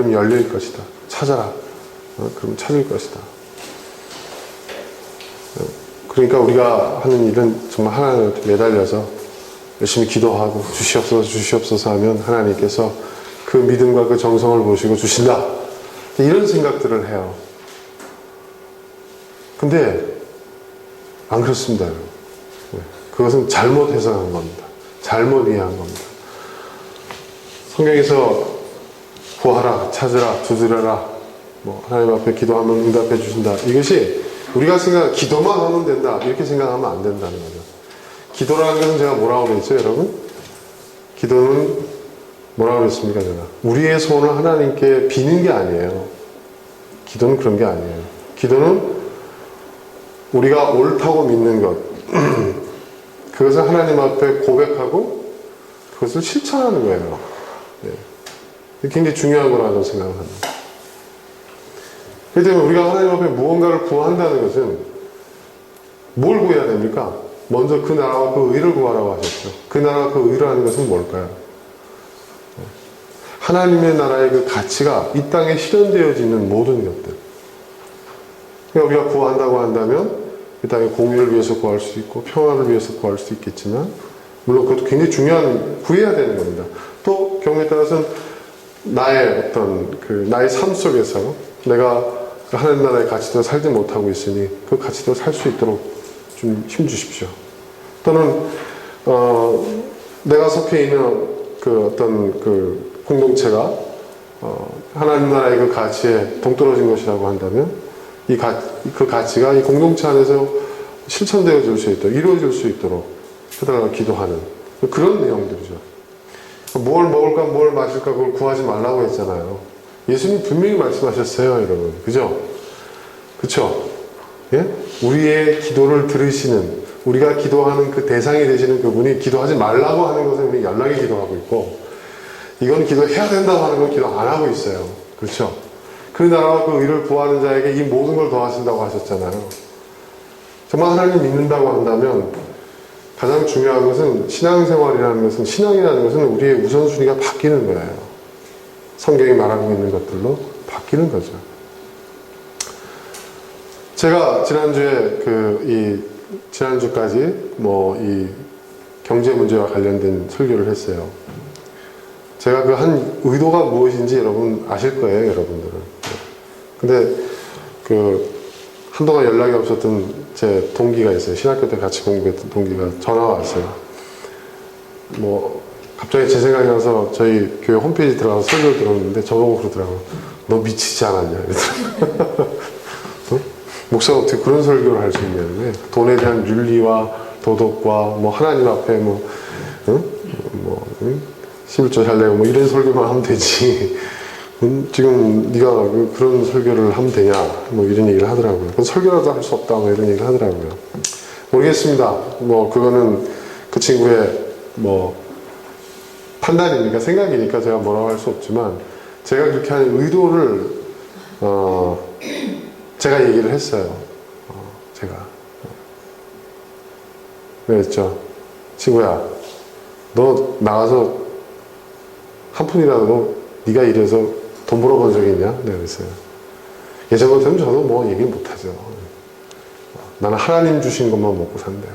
그럼 열릴 것이다. 찾아라. 그럼 찾을 것이다. 그러니까 우리가 하는 일은 정말 하나님한테 매달려서 열심히 기도하고 주시옵소서 주시옵소서 하면 하나님께서 그 믿음과 그 정성을 보시고 주신다. 이런 생각들을 해요. 근데 안 그렇습니다. 그것은 잘못 해석한 겁니다. 잘못 이해한 겁니다. 성경에서 구하라, 찾으라, 두드려라, 하나님 앞에 기도하면 응답해 주신다. 이것이 우리가 생각하는 기도만 하면 된다. 이렇게 생각하면 안 된다는 거죠. 기도라는 것은 제가 뭐라고 그랬죠, 여러분? 기도는 뭐라고 그랬습니까, 제가? 우리의 소원을 하나님께 비는 게 아니에요. 기도는 그런 게 아니에요. 기도는 우리가 옳다고 믿는 것. 그것을 하나님 앞에 고백하고 그것을 실천하는 거예요. 네. 굉장히 중요한 거라고 생각을 합니다. 그렇기 때문에 우리가 하나님 앞에 무언가를 구한다는 것은 뭘 구해야 됩니까? 먼저 그 나라와 그 의를 구하라고 하셨죠. 그 나라와 그 의라는 것은 뭘까요? 하나님의 나라의 그 가치가 이 땅에 실현되어지는 모든 것들. 그러니까 우리가 구한다고 한다면 이 땅에 공의를 위해서 구할 수 있고 평화를 위해서 구할 수 있겠지만 물론 그것도 굉장히 중요한 구해야 되는 겁니다. 또 경우에 따라서는 나의 어떤 나의 삶 속에서 내가 하나님 나라의 가치대로 살지 못하고 있으니 그 가치대로 살 수 있도록 좀 힘주십시오. 또는 내가 속해 있는 어떤 공동체가 하나님 나라의 그 가치에 동떨어진 것이라고 한다면 그 가치가 이 공동체 안에서 실천되어질 수 있도록 이루어질 수 있도록 해달라고 기도하는 그런 내용들이죠. 뭘 먹을까 뭘 마실까 그걸 구하지 말라고 했잖아요. 예수님 분명히 말씀하셨어요, 여러분. 그죠? 그쵸? 예? 우리의 기도를 들으시는, 우리가 기도하는 그 대상이 되시는 그분이 기도하지 말라고 하는 것을 우리 연락에 기도하고 있고, 이건 기도해야 된다고 하는 건 기도 안 하고 있어요. 그렇죠? 그 나라와 그 의를 구하는 자에게 이 모든 걸 더하신다고 하셨잖아요. 정말 하나님 믿는다고 한다면 가장 중요한 것은 신앙생활이라는 것은, 신앙이라는 것은 우리의 우선순위가 바뀌는 거예요. 성경이 말하고 있는 것들로 바뀌는 거죠. 제가 지난주에 지난주까지 이 경제 문제와 관련된 설교를 했어요. 제가 그 한 의도가 무엇인지 여러분 아실 거예요, 여러분들은. 근데 한동안 연락이 없었던 제 동기가 있어요. 신학교 때 같이 공부했던 동기가 전화가 왔어요. 갑자기 제 생각이 나서 저희 교회 홈페이지 들어가서 설교를 들었는데 저보고 그러더라고요. 너 미치지 않았냐? 이러더라고요. 목사가 어떻게 그런 설교를 할 수 있냐는데, 돈에 대한 윤리와 도덕과 하나님 앞에 11조 잘 내고 이런 설교만 하면 되지. 지금 네가 그런 설교를 하면 되냐? 이런 얘기를 하더라고요. 그건 설교라도 할 수 없다. 이런 얘기를 하더라고요. 모르겠습니다. 그거는 그 친구의 판단이니까, 생각이니까 제가 뭐라고 할 수 없지만, 제가 그렇게 하는 의도를 제가 얘기를 했어요. 그랬죠. 친구야, 너 나가서 한 푼이라도 네가 일해서 돈 벌어본 적이 있냐? 내가 그랬어요. 예전 같으면 저도 얘기 못하죠. 나는 하나님 주신 것만 먹고 산대요.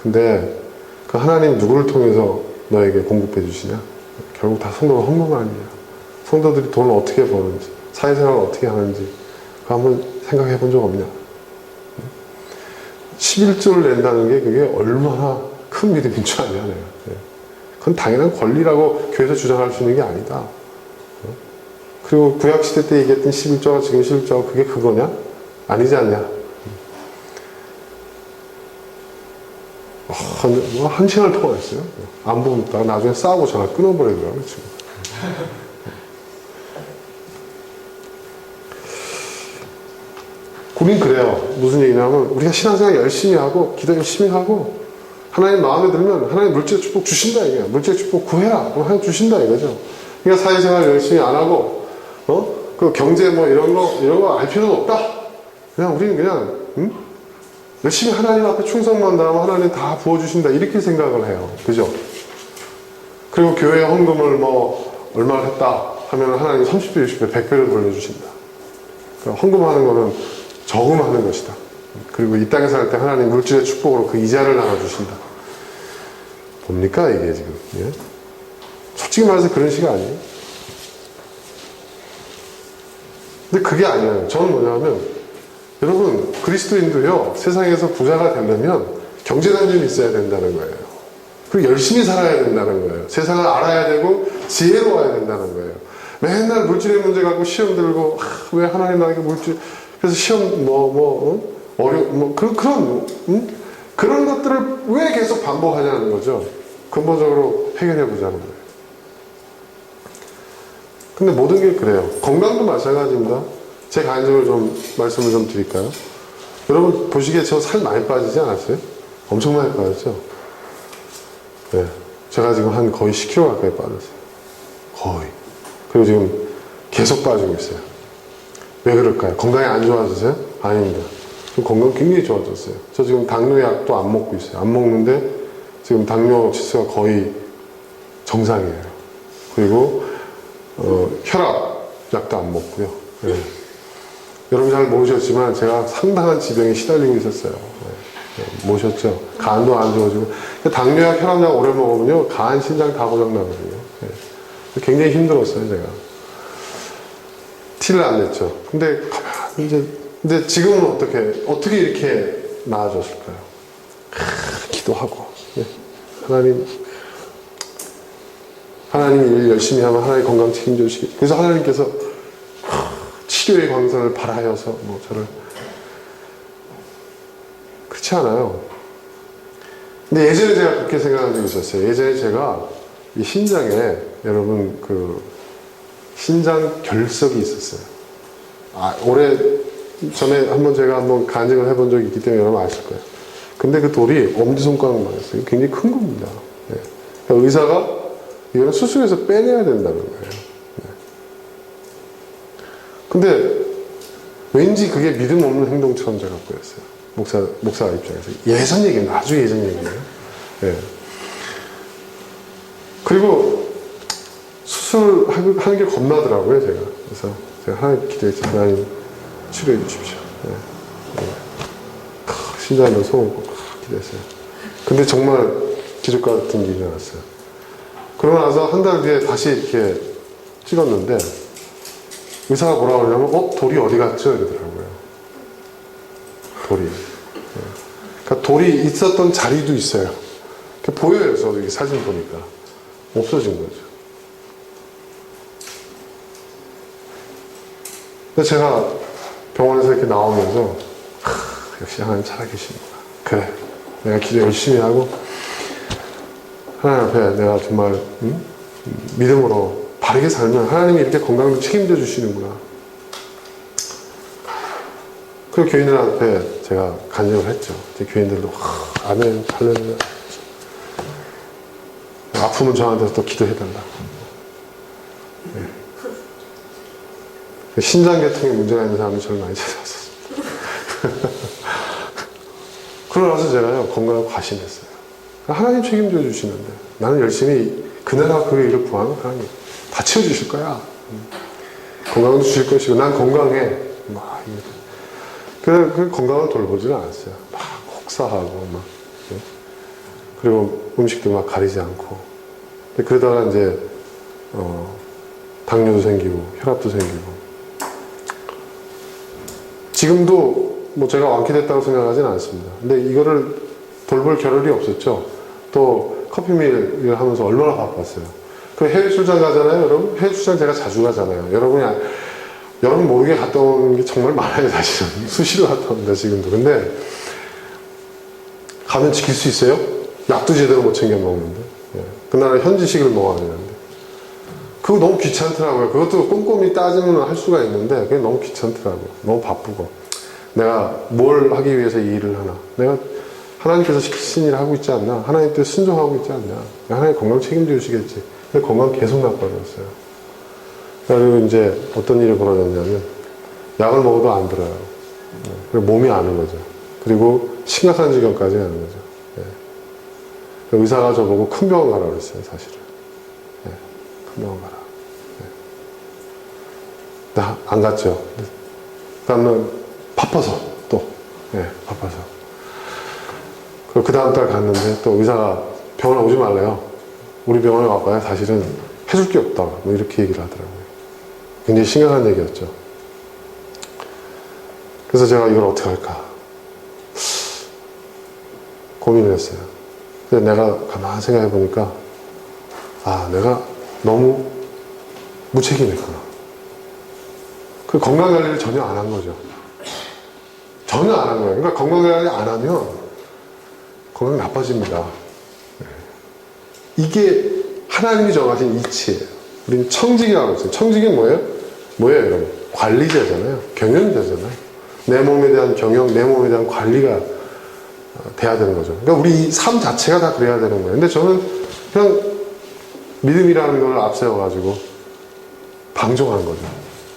근데 그 하나님 누구를 통해서 너에게 공급해 주시냐? 결국 다 성도가 헌금 아니에요. 성도들이 돈을 어떻게 버는지, 사회생활을 어떻게 하는지 그거 한번 생각해 본 적 없냐? 11조를 낸다는 게 그게 얼마나 큰 믿음인 줄 아냐, 내가. 그건 당연한 권리라고 교회에서 주장할 수 있는 게 아니다. 그리고 구약시대 때 얘기했던 11조가 지금 11조가 그게 그거냐? 아니지 않냐? 한 시간을 통화했어요. 안 보니까 나중에 싸우고 전화 끊어버리더라고요, 지금. 우린 그래요. 무슨 얘기냐면, 우리가 신앙생활 열심히 하고, 기도 열심히 하고, 하나님 마음에 들면, 하나님 물질의 축복 주신다, 이거야. 물질의 축복 구해라. 그럼 하나님 주신다, 이거죠. 그러니까 사회생활 열심히 안 하고, 그 경제 이런 거 알 필요는 없다. 그냥 우리는 그냥, 열심히 하나님 앞에 충성만 다하면 하나님 다 부어주신다. 이렇게 생각을 해요. 그죠? 그리고 교회 헌금을 얼마를 했다. 하면 하나님 30배, 60배, 100배로 돌려주신다. 그러니까 헌금하는 거는 저금하는 것이다. 그리고 이 땅에 살 때 하나님 물질의 축복으로 그 이자를 나눠주신다. 뭡니까 이게 지금? 예? 솔직히 말해서 그런 식이 아니에요. 근데 그게 아니에요. 저는 뭐냐면 여러분 그리스도인도요 세상에서 부자가 되려면 경제단념이 있어야 된다는 거예요. 그리고 열심히 살아야 된다는 거예요. 세상을 알아야 되고 지혜로워야 된다는 거예요. 맨날 물질의 문제 갖고 시험 들고 왜 하나님 나에게 물질 그래서 시험 그런 것들을 왜 계속 반복하냐는 거죠. 근본적으로 해결해 보자는 거예요. 근데 모든 게 그래요. 건강도 마찬가지입니다. 제 개인적으로 좀 말씀을 좀 드릴까요? 여러분 보시기에 저 살 많이 빠지지 않았어요? 엄청 많이 빠졌죠? 네. 제가 지금 한 거의 10kg 가까이 빠졌어요. 거의. 그리고 지금 계속 빠지고 있어요. 왜 그럴까요? 건강이 안 좋아지세요? 아닙니다. 건강 굉장히 좋아졌어요. 저 지금 당뇨약도 안 먹고 있어요. 안 먹는데 지금 당뇨 지수가 거의 정상이에요. 그리고 혈압약도 안 먹고요. 네. 여러분 잘 모르셨지만 제가 상당한 지병에 시달리고 있었어요. 네. 모르셨죠? 간도 안 좋아지고 당뇨약, 혈압약 오래 먹으면요 간, 신장 다 고장나거든요. 네. 굉장히 힘들었어요 제가. 티를 안 냈죠. 근데 지금은 어떻게 이렇게 나아졌을까요? 기도하고 네. 하나님 일 열심히 하면 하나님 건강 책임져 주시겠죠. 그래서 하나님께서 치료의 광선을 발하여서 저를 그렇지 않아요. 근데 예전에 제가 그렇게 생각한 적이 있었어요. 예전에 제가 이 신장에 여러분 그 신장 결석이 있었어요. 올해 전에 제가 한번 간증을 해본 적이 있기 때문에 여러분 아실 거예요. 근데 그 돌이 엄지손가락만 했어요. 굉장히 큰 겁니다. 네. 그러니까 의사가 이거는 수술해서 빼내야 된다는 거예요. 네. 근데 왠지 그게 믿음 없는 행동처럼 제가 보였어요. 목사 입장에서. 예전 얘기입니다. 아주 예전 얘기예요. 네. 그리고 수술하는 게 겁나더라고요, 제가. 그래서 제가 하나님 기도했죠. 하나님 치료해 주십시오. 네. 네. 신장도 소원고 기도했어요. 근데 정말 기적과 같은 일이 일어났어요. 그러고 나서 한 달 뒤에 다시 이렇게 찍었는데 의사가 뭐라고 그러냐면 돌이 어디 갔죠? 이러더라고요. 돌이. 네. 그러니까 돌이 있었던 자리도 있어요. 보여요. 저도 이 사진 보니까. 없어진 거죠. 근데 제가 병원에서 이렇게 나오면서 역시 하나님 살아계시는구나. 그래. 내가 기도 열심히 하고 하나님 앞에 내가 정말 믿음으로 바르게 살면 하나님이 이렇게 건강을 책임져 주시는구나. 그리고 교인들 앞에 제가 간증을 했죠. 교인들도 아멘 할렐루야. 아프면 저한테 또 기도해달라. 네. 신장계통에 문제가 있는 사람이 저를 많이 찾아왔었습니다. 그러고 나서 제가요 건강을 과신했어요. 하나님 책임져 주시는데 나는 열심히 그나라 그 일을 구하면 하나님 다 채워주실 거야. 건강도 주실 것이고 난 건강해. 그 건강을 돌보지는 않았어요. 막 혹사하고 막 그리고 음식도 막 가리지 않고 그러다가 이제 당뇨도 생기고 혈압도 생기고 지금도 제가 완쾌됐다고 생각하지는 않습니다. 근데 이거를 돌볼 겨를이 없었죠. 또 커피밀을 하면서 얼마나 바빴어요. 그 해외 출장 가잖아요, 여러분. 해외 출장 제가 자주 가잖아요. 여러분 모르게 갔다 온 게 정말 많아요, 사실은. 수시로 갔다 옵니다, 지금도. 근데 가면 지킬 수 있어요? 약도 제대로 못 챙겨 먹는데. 예. 그날은 현지식을 먹어야 되는데. 그거 너무 귀찮더라고요. 그것도 꼼꼼히 따지면 할 수가 있는데 그게 너무 귀찮더라고요. 너무 바쁘고. 내가 뭘 하기 위해서 이 일을 하나. 내가 하나님께서 시키신 일을 하고 있지 않나? 하나님 때 순종하고 있지 않나? 하나님 건강 책임져 주시겠지. 근데 건강 계속 나빠졌어요. 그리고 이제 어떤 일이 벌어졌냐면 약을 먹어도 안 들어요. 그리고 몸이 아는 거죠. 그리고 심각한 지경까지 가는 거죠. 네. 의사가 저보고 큰 병원 가라고 그랬어요, 사실은. 네. 큰 병원 가라. 네. 나 안 갔죠. 다음날 바빠서 또, 예, 바빠서. 그 다음 달 갔는데 또 의사가 병원에 오지 말래요. 우리 병원에 와봐야 사실은 해줄 게 없다. 뭐 이렇게 얘기를 하더라고요. 굉장히 심각한 얘기였죠. 그래서 제가 이걸 어떻게 할까 고민을 했어요. 근데 내가 가만히 생각해 보니까 아, 내가 너무 무책임했구나. 그 건강관리를 전혀 안 한 거죠. 전혀 안 한 거예요. 그러니까 건강관리 안 하면 건강이 나빠집니다. 이게 하나님이 정하신 이치예요. 우리는 청직이라고 했어요. 청직이 뭐예요? 뭐예요, 여러분? 관리자잖아요. 경영자잖아요. 내 몸에 대한 경영, 내 몸에 대한 관리가 돼야 되는 거죠. 그러니까 우리 삶 자체가 다 그래야 되는 거예요. 근데 저는 그냥 믿음이라는 걸 앞세워가지고 방종한 거죠.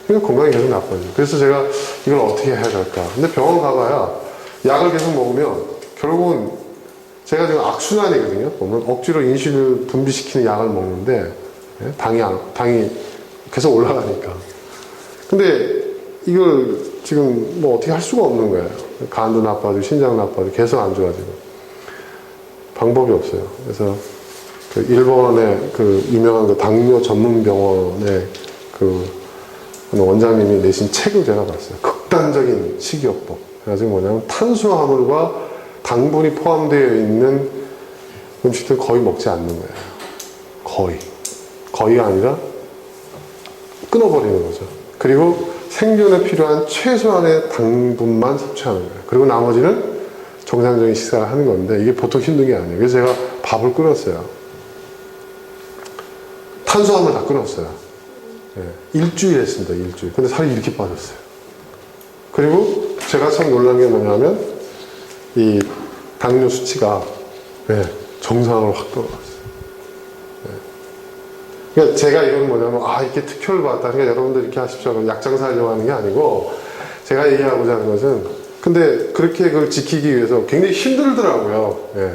그러니까 건강이 계속 나빠져요. 그래서 제가 이걸 어떻게 해야 될까? 근데 병원 가봐야 약을 계속 먹으면 결국은 제가 지금 악순환이거든요. 보면 억지로 인슐린을 분비시키는 약을 먹는데 당이 계속 올라가니까. 근데 이걸 지금 뭐 어떻게 할 수가 없는 거예요. 간도 나빠지고 신장 나빠지고 계속 안 좋아지고 방법이 없어요. 그래서 그 일본의 그 유명한 그 당뇨 전문 병원의 그 원장님이 내신 책을 제가 봤어요. 극단적인 식이요법. 그래가지고 뭐냐면 탄수화물과 당분이 포함되어 있는 음식들 거의 먹지 않는 거예요. 거의가 아니라 끊어버리는 거죠. 그리고 생존에 필요한 최소한의 당분만 섭취하는 거예요. 그리고 나머지는 정상적인 식사를 하는 건데 이게 보통 힘든 게 아니에요. 그래서 제가 밥을 끊었어요. 탄수화물 다 끊었어요. 예, 일주일 했습니다. 일주일. 근데 살이 이렇게 빠졌어요. 그리고 제가 참 놀란 게 뭐냐면 이 당뇨 수치가 정상으로 확 떨어졌어요. 그러니까 제가 이건 뭐냐면 이렇게 특효를 봤다. 그러니까 여러분들 이렇게 하십시오. 약장사 하려고 하는 게 아니고 제가 얘기하고자 하는 것은 근데 그렇게 그걸 지키기 위해서 굉장히 힘들더라고요. 예.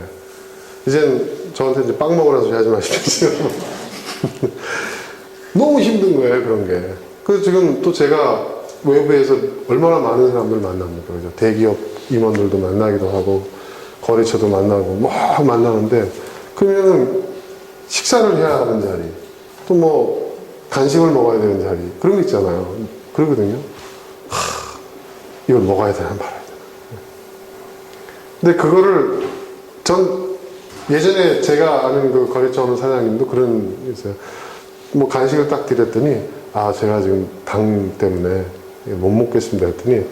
이젠 저한테 이제 빵 먹으라 소리 하지 마십시오. 너무 힘든 거예요, 그런 게. 그래서 지금 또 제가 외부에서 얼마나 많은 사람들 만납니까? 그죠? 대기업 임원들도 만나기도 하고, 거래처도 만나고, 막 만나는데, 그러면 식사를 해야 하는 자리, 또 뭐, 간식을 먹어야 되는 자리, 그런 거 있잖아요. 그러거든요. 이걸 먹어야 되나 말아야 되나. 근데 그거를, 예전에 제가 아는 그 거래처 오는 사장님도 그런 게 있어요. 뭐 간식을 딱 드렸더니 제가 지금 당 때문에 못 먹겠습니다 했더니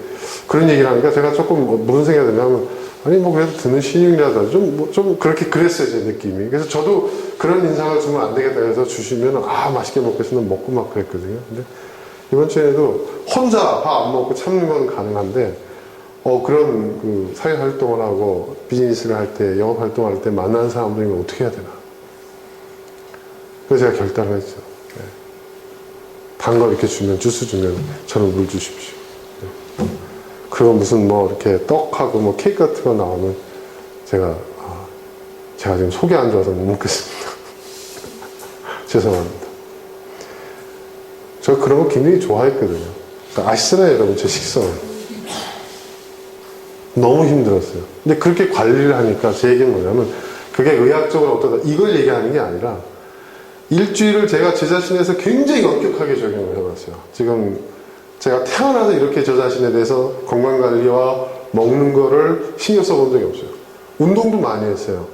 그런 얘기를 하니까 제가 조금 무슨 생각이 드냐면 아니 뭐 그래도 드는 신용이라도 좀 그렇게 그랬어요 제 느낌이. 그래서 저도 그런 인상을 주면 안 되겠다 해서 주시면 맛있게 먹겠습니다 먹고 막 그랬거든요. 근데 이번 주에도 혼자 밥 안 먹고 참는 건 가능한데 그런 그 사회 활동을 하고 비즈니스를 할 때 영업 활동할 때 만나는 사람들이면 어떻게 해야 되나. 그래서 제가 결단을 했죠. 단 거 이렇게 주면, 주스 주면 저는 물 주십시오. 그리고 무슨 뭐 이렇게 떡하고 뭐 케이크 같은 거 나오면 제가 지금 속이 안 좋아서 못 먹겠습니다. 죄송합니다. 저 그런 거 굉장히 좋아했거든요. 그러니까 아시잖아요, 여러분, 제 식성은. 너무 힘들었어요. 근데 그렇게 관리를 하니까 제 얘기는 뭐냐면 그게 의학적으로 어떠다 이걸 얘기하는 게 아니라 일주일을 제가 제 자신에서 굉장히 엄격하게 적용을 해봤어요. 지금 제가 태어나서 이렇게 저 자신에 대해서 건강관리와 먹는 거를 신경 써본 적이 없어요. 운동도 많이 했어요.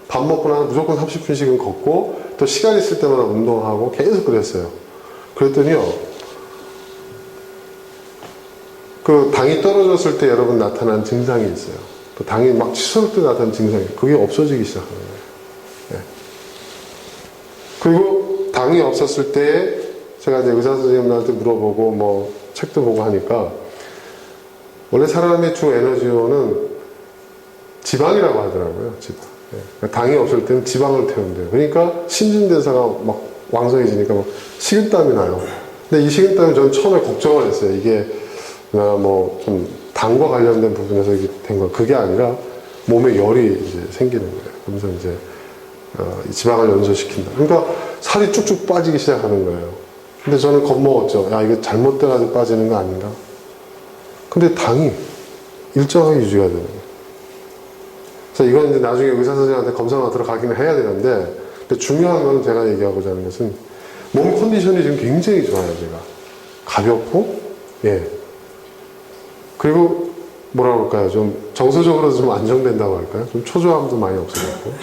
밥 먹고 나서 무조건 30분씩은 걷고 또 시간 있을 때마다 운동하고 계속 그랬어요. 그랬더니요, 그 당이 떨어졌을 때 여러분 나타난 증상이 있어요. 또 당이 막 치솟을 때 나타난 증상이 그게 없어지기 시작하는 거예요. 그리고 당이 없었을 때 제가 이제 의사 선생님들한테 물어보고 뭐 책도 보고 하니까 원래 사람의 주 에너지원은 지방이라고 하더라고요. 지방. 그러니까 당이 없을 때는 지방을 태운대요. 그러니까 신진대사가 막 왕성해지니까 막 식은땀이 나요. 근데 이 식은땀이 저는 처음에 걱정을 했어요. 이게 뭐 좀 당과 관련된 부분에서 이게 된 거. 그게 아니라 몸에 열이 이제 생기는 거예요. 그러면서 이제 지방을 연소시킨다. 그러니까 살이 쭉쭉 빠지기 시작하는 거예요. 근데 저는 겁먹었죠. 야, 이거 잘못돼가지고 빠지는 거 아닌가? 근데 당이 일정하게 유지가 되는 거예요. 그래서 이건 이제 나중에 의사 선생님한테 검사가 들어가기는 해야 되는데, 근데 중요한 건 제가 얘기하고자 하는 것은 몸 컨디션이 지금 굉장히 좋아요, 제가. 가볍고, 예. 그리고 뭐라 그럴까요? 좀 정서적으로도 좀 안정된다고 할까요? 좀 초조함도 많이 없어졌고,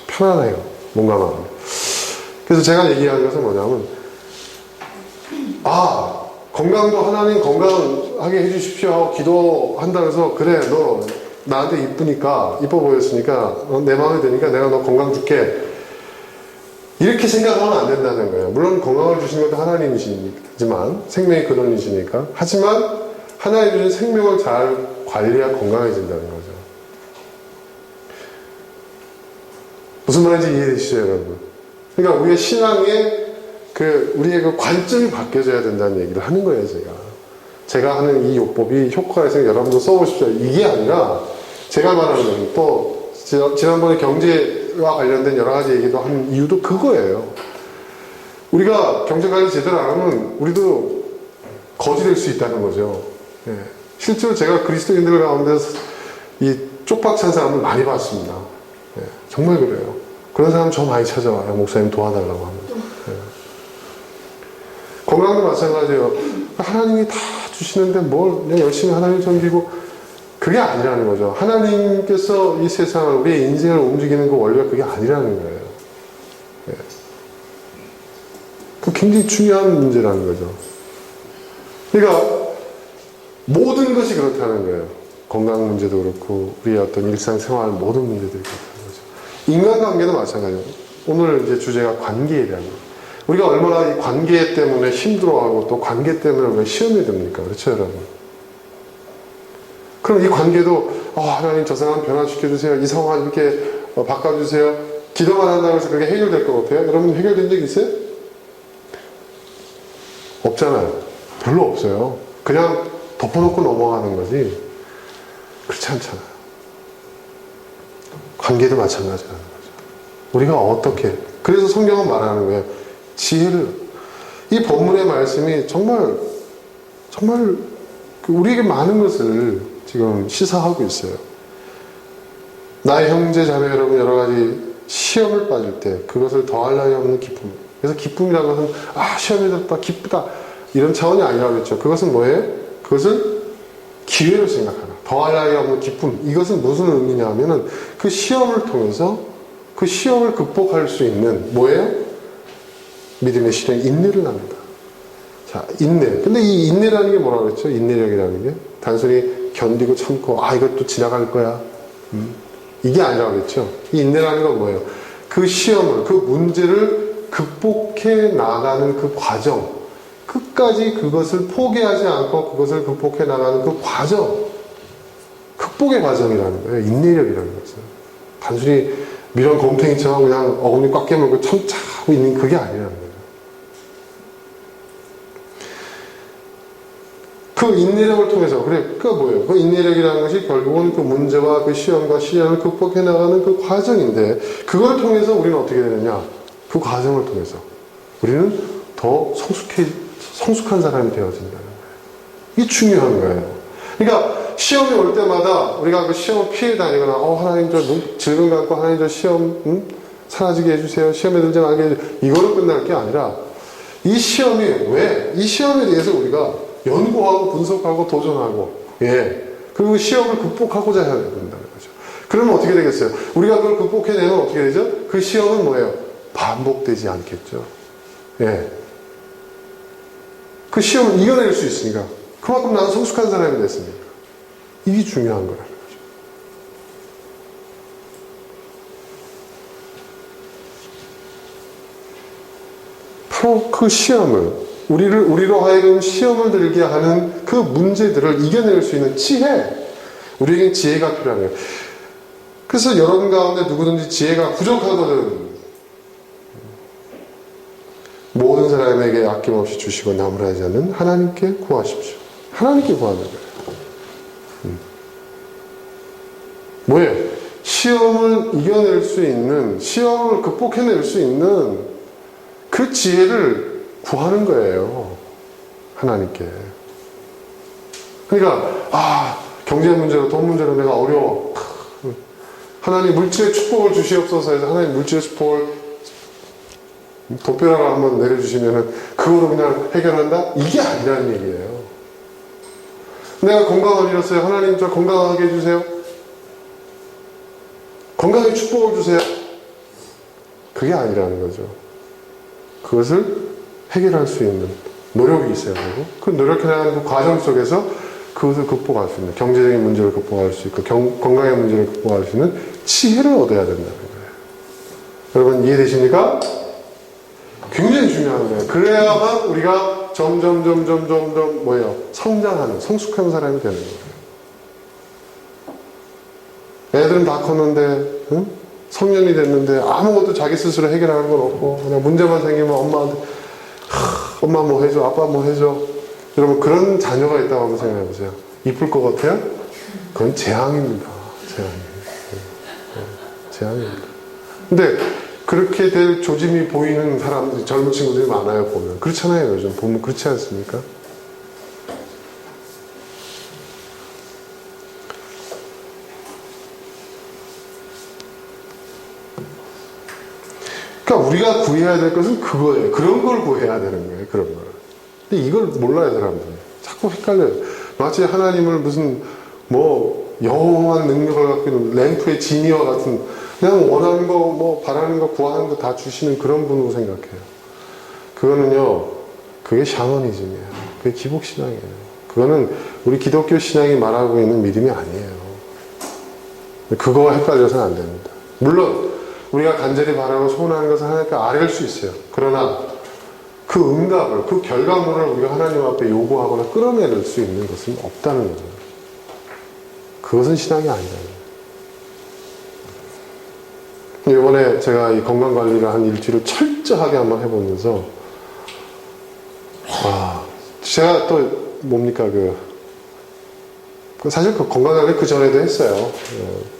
편안해요, 몸과 마음. 그래서 제가 얘기하는 것은 뭐냐면, 건강도 하나님 건강하게 해주십시오 하고 기도한다 해서, 그래, 너 나한테 이쁘니까, 이뻐 보였으니까, 내 마음에 드니까 내가 너 건강 줄게. 이렇게 생각하면 안 된다는 거예요. 물론 건강을 주시는 것도 하나님이시지만, 생명의 근원이시니까. 하지만, 하나님 주신 생명을 잘 관리해야 건강해진다는 거죠. 무슨 말인지 이해되시죠, 여러분? 그러니까 우리의 신앙의 우리의 그 관점이 바뀌어져야 된다는 얘기를 하는 거예요, 제가 하는 이 요법이 효과가 있으면 여러분도 써보십시오. 이게 아니라, 제가 말하는 건 또, 지난번에 경제와 관련된 여러 가지 얘기도 한 이유도 그거예요. 우리가 경제 관리 제대로 안 하면, 우리도 거지 될 수 있다는 거죠. 예. 실제로 제가 그리스도인들 가운데서 이 쪽박찬 사람을 많이 봤습니다. 예. 정말 그래요. 그런 사람 저 많이 찾아와요. 목사님 도와달라고 하면. 예. 건강도 마찬가지예요. 하나님이 다 주시는데 뭘 그냥 열심히 하나님 섬기고, 그게 아니라는 거죠. 하나님께서 이 세상을, 우리의 인생을 움직이는 그 원리가 그게 아니라는 거예요. 예. 그 굉장히 중요한 문제라는 거죠. 그러니까 모든 것이 그렇다는 거예요. 건강 문제도 그렇고, 우리의 어떤 일상생활 모든 문제들이 그렇다는 거죠. 인간관계도 마찬가지예요. 오늘 이제 주제가 관계에 대한 거예요. 우리가 얼마나 이 관계 때문에 힘들어하고 또 관계 때문에 왜 시험이 됩니까? 그렇죠, 여러분? 그럼 이 관계도, 하나님 저 사람 변화시켜주세요. 이 상황 이렇게 바꿔주세요. 기도만 한다고 해서 그게 해결될 것 같아요? 여러분 해결된 적 있어요? 없잖아요. 별로 없어요. 그냥 덮어놓고 넘어가는 거지. 그렇지 않잖아요. 관계도 마찬가지라는 거죠. 우리가 어떻게, 그래서 성경은 말하는 거예요. 지혜를, 이 본문의 말씀이 정말 우리에게 많은 것을 지금 시사하고 있어요. 나의 형제 자매 여러분, 여러 가지 시험을 빠질 때 그것을 더할 나위 없는 기쁨. 그래서 기쁨이라는 것은 시험이 들었다 기쁘다 이런 차원이 아니라고 했죠. 그것은 뭐예요? 그것을 기회로 생각하라. 더할 나위 없는 기쁨. 이것은 무슨 의미냐 하면은 그 시험을 통해서 그 시험을 극복할 수 있는 뭐예요? 믿음의 실행, 인내를 납니다. 자, 인내. 근데 이 인내라는 게 뭐라고 그랬죠? 인내력이라는 게 단순히 견디고 참고 이것도 지나갈 거야. 이게 아니라고 그랬죠. 이 인내라는 건 뭐예요? 그 시험을, 그 문제를 극복해 나가는 그 과정, 끝까지 그것을 포기하지 않고 그것을 극복해 나가는 그 과정, 극복의 과정이라는 거예요. 인내력이라는 거죠. 단순히 미련 곰탱이처럼 그냥 어금니 꽉 깨물고 참자고 있는 그게 아니라는 거예요. 그 인내력을 통해서, 그게 뭐예요? 그 인내력이라는 것이 결국은 그 문제와 그 시험과 시련을 극복해 나가는 그 과정인데, 그걸 통해서 우리는 어떻게 되느냐? 그 과정을 통해서 우리는 더 성숙한 사람이 되어진다는 거예요. 이게 중요한 거예요. 그러니까 시험이 올 때마다 우리가 그 시험을 피해 다니거나, 하나님 저 질문 갖고 하나님 저 시험 사라지게 해주세요. 시험에 들지 말게 해주세요. 이거로 끝날 게 아니라, 이 시험이 왜? 이 시험에 대해서 우리가 연구하고 분석하고 도전하고, 그리고 시험을 극복하고자 해야 된다는 거죠. 그러면 어떻게 되겠어요? 우리가 그걸 극복해내면 어떻게 되죠? 그 시험은 뭐예요? 반복되지 않겠죠. 그 시험을 이겨낼 수 있으니까 그만큼 나는 성숙한 사람이 됐으니까. 이게 중요한 거라는 거죠. 바로 그 시험을, 우리로 하여금 시험을 들게 하는 그 문제들을 이겨낼 수 있는 지혜, 우리에게 지혜가 필요한 거예요. 그래서 여러분 가운데 누구든지 지혜가 부족하거든 모든 사람에게 아낌없이 주시고 나무라지 않는 하나님께 구하십시오. 하나님께 구하는 거예요. 뭐예요? 시험을 이겨낼 수 있는, 시험을 극복해낼 수 있는 그 지혜를 구하는 거예요. 하나님께. 그러니까 경제 문제로 돈 문제로 내가 어려워. 하나님 물질의 축복을 주시옵소서 해서 하나님 물질의 축복을 도벼락을 한번 내려주시면은 그거로 그냥 해결한다? 이게 아니라는 얘기예요. 내가 건강을 잃었어요. 하나님 저 건강하게 해주세요. 건강에 축복을 주세요. 그게 아니라는 거죠. 그것을 해결할 수 있는 노력이 있어야 되고 그 노력해나가는 그 과정 속에서 그것을 극복할 수 있는 경제적인 문제를 극복할 수 있고 건강의 문제를 극복할 수 있는 지혜를 얻어야 된다는 거예요. 여러분 이해되십니까? 굉장히 중요한 거예요. 그래야만 우리가 점점 뭐예요? 성장하는 성숙한 사람이 되는 거예요. 애들은 다 컸는데 응? 성년이 됐는데 아무것도 자기 스스로 해결하는 건 없고 그냥 문제만 생기면 엄마한테 엄마 뭐 해줘, 아빠 뭐 해줘. 여러분 그런 자녀가 있다고 한번 생각해 보세요. 이쁠 것 같아요? 그건 재앙입니다. 재앙입니다. 근데 그렇게 될 조짐이 보이는 사람들이 젊은 친구들이 많아요. 보면 그렇잖아요. 요즘 보면 그렇지 않습니까? 그러니까 우리가 구해야 될 것은 그거예요. 그런 걸 구해야 되는 거예요. 그런 걸. 근데 이걸 몰라요, 사람들이. 자꾸 헷갈려요. 마치 하나님을 무슨 영원한 능력을 갖고 있는 램프의 지니와 같은 그냥 원하는 거, 바라는 거, 구하는 거 다 주시는 그런 분으로 생각해요. 그거는요, 그게 샤머니즘이에요. 그게 기복신앙이에요. 그거는 우리 기독교 신앙이 말하고 있는 믿음이 아니에요. 그거와 헷갈려서는 안 됩니다. 물론, 우리가 간절히 바라고 소원하는 것을 하나님께 아뢰을 수 있어요. 그러나 그 응답을, 그 결과물을 우리가 하나님 앞에 요구하거나 끌어내릴 수 있는 것은 없다는 거예요. 그것은 신앙이 아니라는 거예요. 이번에 제가 이 건강관리를 한 일주일을 철저하게 한번 해보면서 제가 또 뭡니까 사실 그 건강관리 그 전에도 했어요.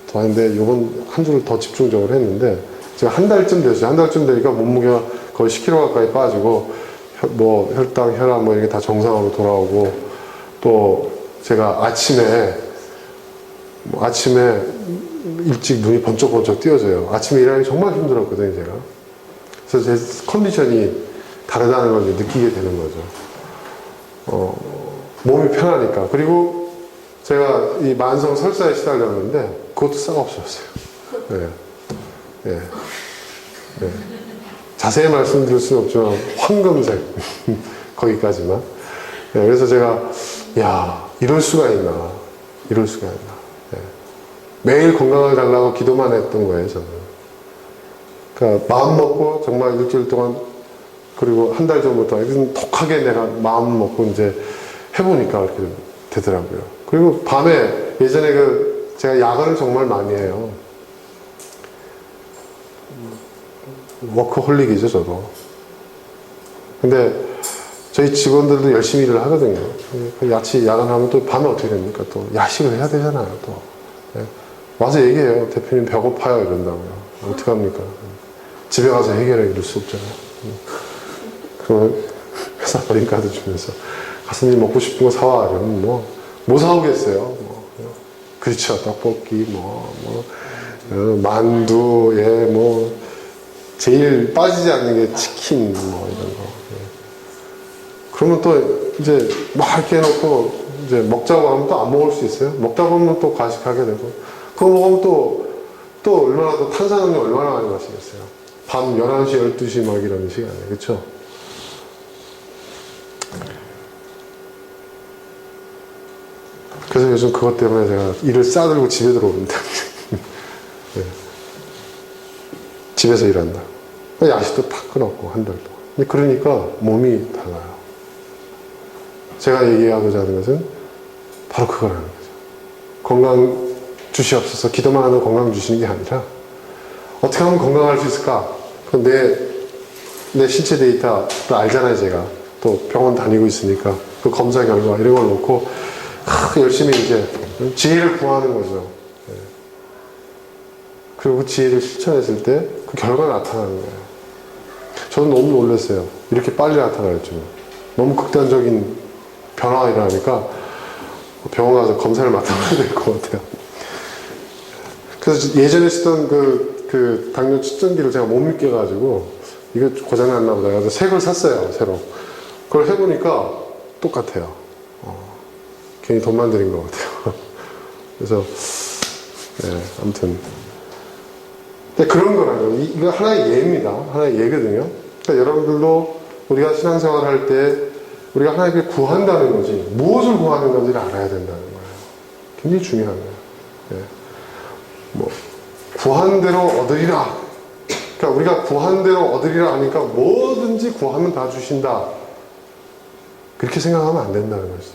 더 했는데 이번 한 주를 더 집중적으로 했는데 제가 한 달쯤 됐어요. 한 달쯤 되니까 몸무게가 거의 10kg 가까이 빠지고 혈당, 혈압 이게 다 정상으로 돌아오고 또 제가 아침에 일찍 눈이 번쩍번쩍 띄어져요. 아침에 일하기 정말 힘들었거든요, 제가. 그래서 제 컨디션이 다르다는 걸 느끼게 되는 거죠. 몸이 편하니까. 그리고 제가 이 만성 설사에 시달렸는데 그것도 싹 없어졌어요. 네. 자세히 말씀드릴 수는 없지만 황금색 거기까지만. 그래서 제가 이럴 수가 있나. 매일 건강을 달라고 기도만 했던 거예요, 저는. 그러니까 마음 먹고 정말 일주일 동안 그리고 한 달 전부터 독하게 내가 마음 먹고 이제 해보니까 그렇게 되더라고요. 그리고 밤에 예전에 제가 야간을 정말 많이 해요. 워커홀릭이죠, 저도. 근데 저희 직원들도 열심히 일을 하거든요. 야간하면 또 밤에 어떻게 됩니까? 또 야식을 해야 되잖아요, 또. 와서 얘기해요. 대표님 배고파요 이런다고요. 어떡합니까? 집에 가서 해결해 이럴 수 없잖아요. 그러면 회사 버림카드 주면서 가수님 먹고 싶은 거 사와 이러면 뭐 사오겠어요. 그렇죠. 떡볶이 만두 제일 빠지지 않는 게 치킨 이런 거. 그러면 또 이제 막 이렇게 해놓고 이제 먹자고 하면 또 안 먹을 수 있어요. 먹다 보면 또 과식하게 되고 그거 먹으면 또 얼마나 더 탄산음료 얼마나 많이 마시겠어요. 밤 11시 12시 이런 시간에 그렇죠. 그래서 요즘 그것 때문에 제가 일을 싸들고 집에 들어오는데 네. 집에서 일한다. 야식도 다 끊었고 한 달 동안. 근데 그러니까 몸이 달라요. 제가 얘기하고자 하는 것은 바로 그거라는 거죠. 건강 주시옵소서 기도만 하는 건강 주시는 게 아니라 어떻게 하면 건강할 수 있을까? 내 신체 데이터를 알잖아요, 제가. 또 병원 다니고 있으니까 그 검사 결과 이런 걸 놓고 열심히 이제 지혜를 구하는 거죠. 그리고 그 지혜를 실천했을 때 그 결과가 나타나는 거예요. 저는 너무 놀랐어요. 이렇게 빨리 나타날 줄은. 너무 극단적인 변화가 일어나니까 병원 가서 검사를 맡아봐야 될 것 같아요. 그래서 예전에 쓰던 그 당뇨 측정기를 제가 못 믿겨가지고 이거 고장났나 보다. 그래서 새 걸 샀어요, 새로. 그걸 해보니까 똑같아요. 괜히 돈만 들인 것 같아요. 그래서, 네, 아무튼. 근데 그런 거라요. 이거 하나의 예입니다. 하나의 예거든요. 그러니까 여러분들도 우리가 신앙생활 할 때 우리가 하나님께 구한다는 거지, 무엇을 구하는 건지를 알아야 된다는 거예요. 굉장히 중요한 거예요. 네. 뭐, 구한 대로 얻으리라. 그러니까 우리가 구한 대로 얻으리라 하니까 뭐든지 구하면 다 주신다. 그렇게 생각하면 안 된다는 거죠.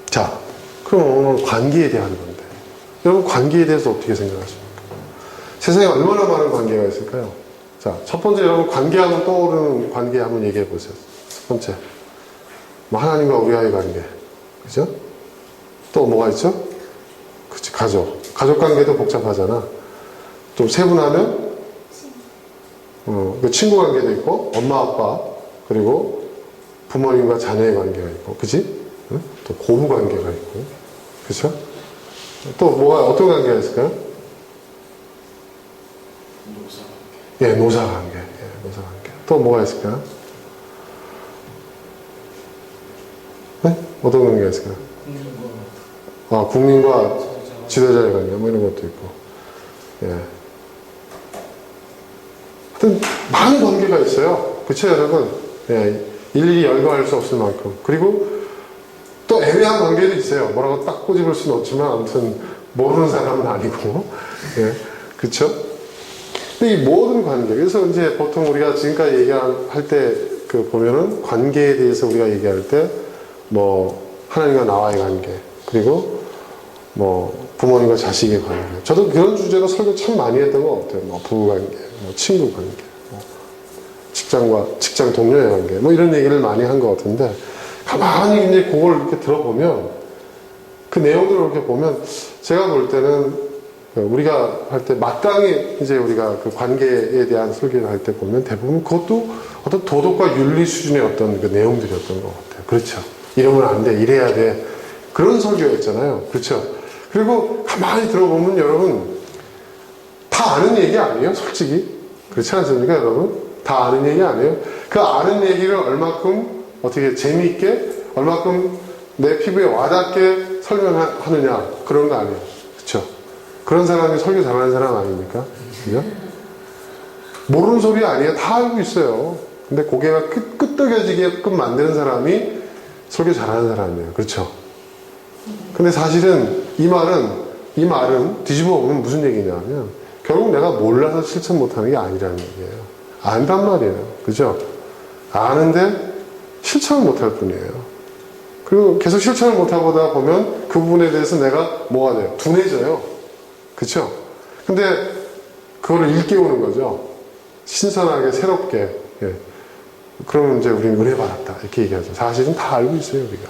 자, 그럼 오늘 관계에 대한 건데. 여러분, 관계에 대해서 어떻게 생각하십니까? 세상에 얼마나 많은 관계가 있을까요? 자, 첫 번째 여러분, 관계하면 떠오르는 관계 한번 얘기해 보세요. 첫 번째. 뭐 하나님과 우리와의 관계. 그죠? 또 뭐가 있죠? 그치, 가족. 가족 관계도 복잡하잖아. 좀 세분하면, 그 친구 관계도 있고, 엄마, 아빠, 그리고 부모님과 자녀의 관계가 있고, 그치? 응? 또 고부 관계가 있고, 그쵸? 또 뭐가, 어떤 관계가 있을까요? 예, 노사 관계. 예, 노사 관계. 또 뭐가 있을까요? 네? 어떤 관계가 있을까요? 국민과 지도자의 관계, 뭐 이런 것도 있고. 예. 하여튼, 많은 관계가 있어요. 그쵸, 여러분? 예, 일일이 열거할 수 없을 만큼. 그리고 또 애매한 관계도 있어요. 뭐라고 딱 꼬집을 수는 없지만, 아무튼, 모르는 사람은 아니고. 예. 그쵸? 근데 이 모든 관계, 그래서 이제 보통 우리가 지금까지 얘기할 때, 보면은 관계에 대해서 우리가 얘기할 때, 뭐, 하나님과 나와의 관계, 그리고 뭐, 부모님과 자식의 관계. 저도 그런 주제로 설교 참 많이 했던 것 같아요. 뭐, 부부관계, 뭐, 친구 관계, 뭐, 직장 동료의 관계, 뭐, 이런 얘기를 많이 한 것 같은데, 가만히 이제 그걸 이렇게 들어보면, 그 내용들을 이렇게 보면, 제가 볼 때는 우리가 할 때 마땅히 이제 우리가 그 관계에 대한 설교를 할 때 보면 대부분 그것도 어떤 도덕과 윤리 수준의 어떤 그 내용들이었던 것 같아요. 그렇죠. 이러면 안 돼, 이래야 돼. 그런 설교였잖아요. 그렇죠. 그리고 가만히 들어보면 여러분 다 아는 얘기 아니에요, 솔직히. 그렇지 않습니까, 여러분? 다 아는 얘기 아니에요? 그 아는 얘기를 얼마큼 어떻게 재미있게, 얼마큼 내 피부에 와닿게 설명하느냐, 그런 거 아니에요. 그렇죠. 그런 사람이 설교 잘하는 사람 아닙니까? 그죠? 모르는 소리 아니에요. 다 알고 있어요. 근데 고개가 끄덕여지게끔 만드는 사람이 설교 잘하는 사람이에요. 그렇죠? 근데 사실은 이 말은 뒤집어 보면 무슨 얘기냐면 결국 내가 몰라서 실천 못하는 게 아니라는 얘기예요. 안단 말이에요. 그죠? 아는데 실천을 못할 뿐이에요. 그리고 계속 실천을 못하다 보면 그 부분에 대해서 내가 뭐가 돼요? 둔해져요. 그쵸? 근데 그거를 일깨우는 거죠. 신선하게, 새롭게. 예. 그러면 이제 우리는 은혜 받았다. 이렇게 얘기하죠. 사실은 다 알고 있어요, 우리가.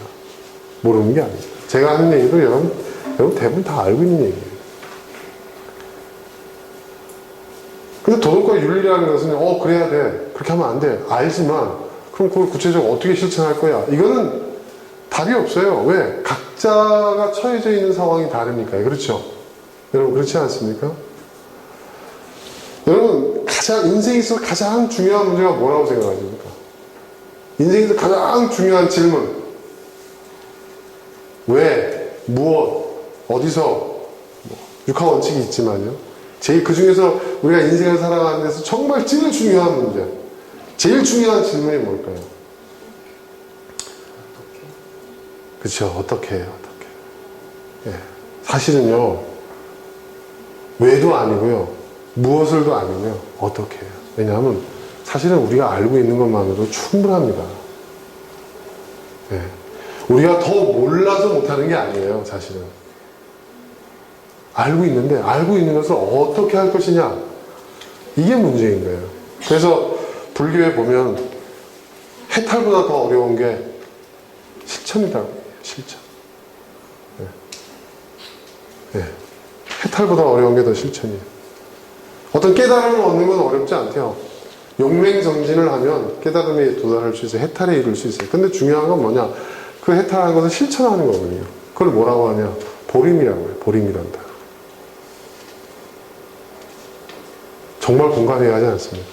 모르는 게 아니죠. 제가 하는 얘기도 여러분 대부분 다 알고 있는 얘기예요. 근데 도덕과 윤리라는 것은, 그래야 돼. 그렇게 하면 안 돼. 알지만, 그럼 그걸 구체적으로 어떻게 실천할 거야? 이거는 답이 없어요. 왜? 각자가 처해져 있는 상황이 다르니까. 그렇죠? 여러분 그렇지 않습니까? 여러분 인생에서 가장 중요한 문제가 뭐라고 생각하십니까? 인생에서 가장 중요한 질문 왜? 무엇? 어디서? 육하 원칙이 있지만요 제일 그 중에서 우리가 인생을 살아가는 데서 정말 제일 중요한 문제 제일 중요한 질문이 뭘까요? 그렇죠. 어떻게 해요? 어떻게 예. 사실은요 왜도 아니고요. 무엇을도 아니고요. 어떻게 해요. 왜냐하면 사실은 우리가 알고 있는 것만으로도 충분합니다. 네. 우리가 더 몰라서 못하는 게 아니에요. 사실은. 알고 있는데 알고 있는 것을 어떻게 할 것이냐. 이게 문제인 거예요. 그래서 불교에 보면 해탈보다 더 어려운 게 실천이라고 해요. 실천. 네. 네. 해탈보다 어려운 게 더 실천이에요. 어떤 깨달음을 얻는 건 어렵지 않대요. 용맹정진을 하면 깨달음에 도달할 수 있어요. 해탈에 이룰 수 있어요. 근데 중요한 건 뭐냐? 그 해탈하는 것을 실천하는 거거든요. 그걸 뭐라고 하냐? 보림이라고 해요. 보림이란다. 정말 공감해야 하지 않습니까?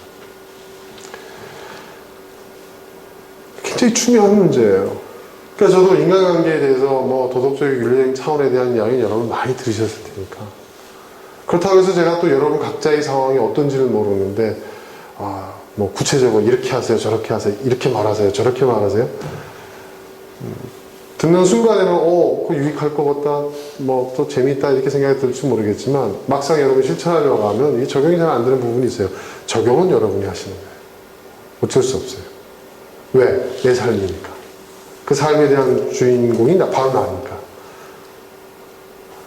굉장히 중요한 문제예요. 그러니까 저도 인간관계에 대해서 뭐 도덕적인 윤리적인 차원에 대한 이야기는 여러분 많이 들으셨을 테니까. 그렇다고 해서 제가 또 여러분 각자의 상황이 어떤지는 모르는데, 뭐 구체적으로 이렇게 하세요, 저렇게 하세요, 이렇게 말하세요, 저렇게 말하세요. 듣는 순간에는 그거 유익할 것 같다, 뭐 또 재미있다 이렇게 생각이 들지 모르겠지만 막상 여러분 실천하려고 하면 이게 적용이 잘 안 되는 부분이 있어요. 적용은 여러분이 하시는 거예요. 어쩔 수 없어요. 왜? 내 삶이니까. 그 삶에 대한 주인공이 바로 나니까.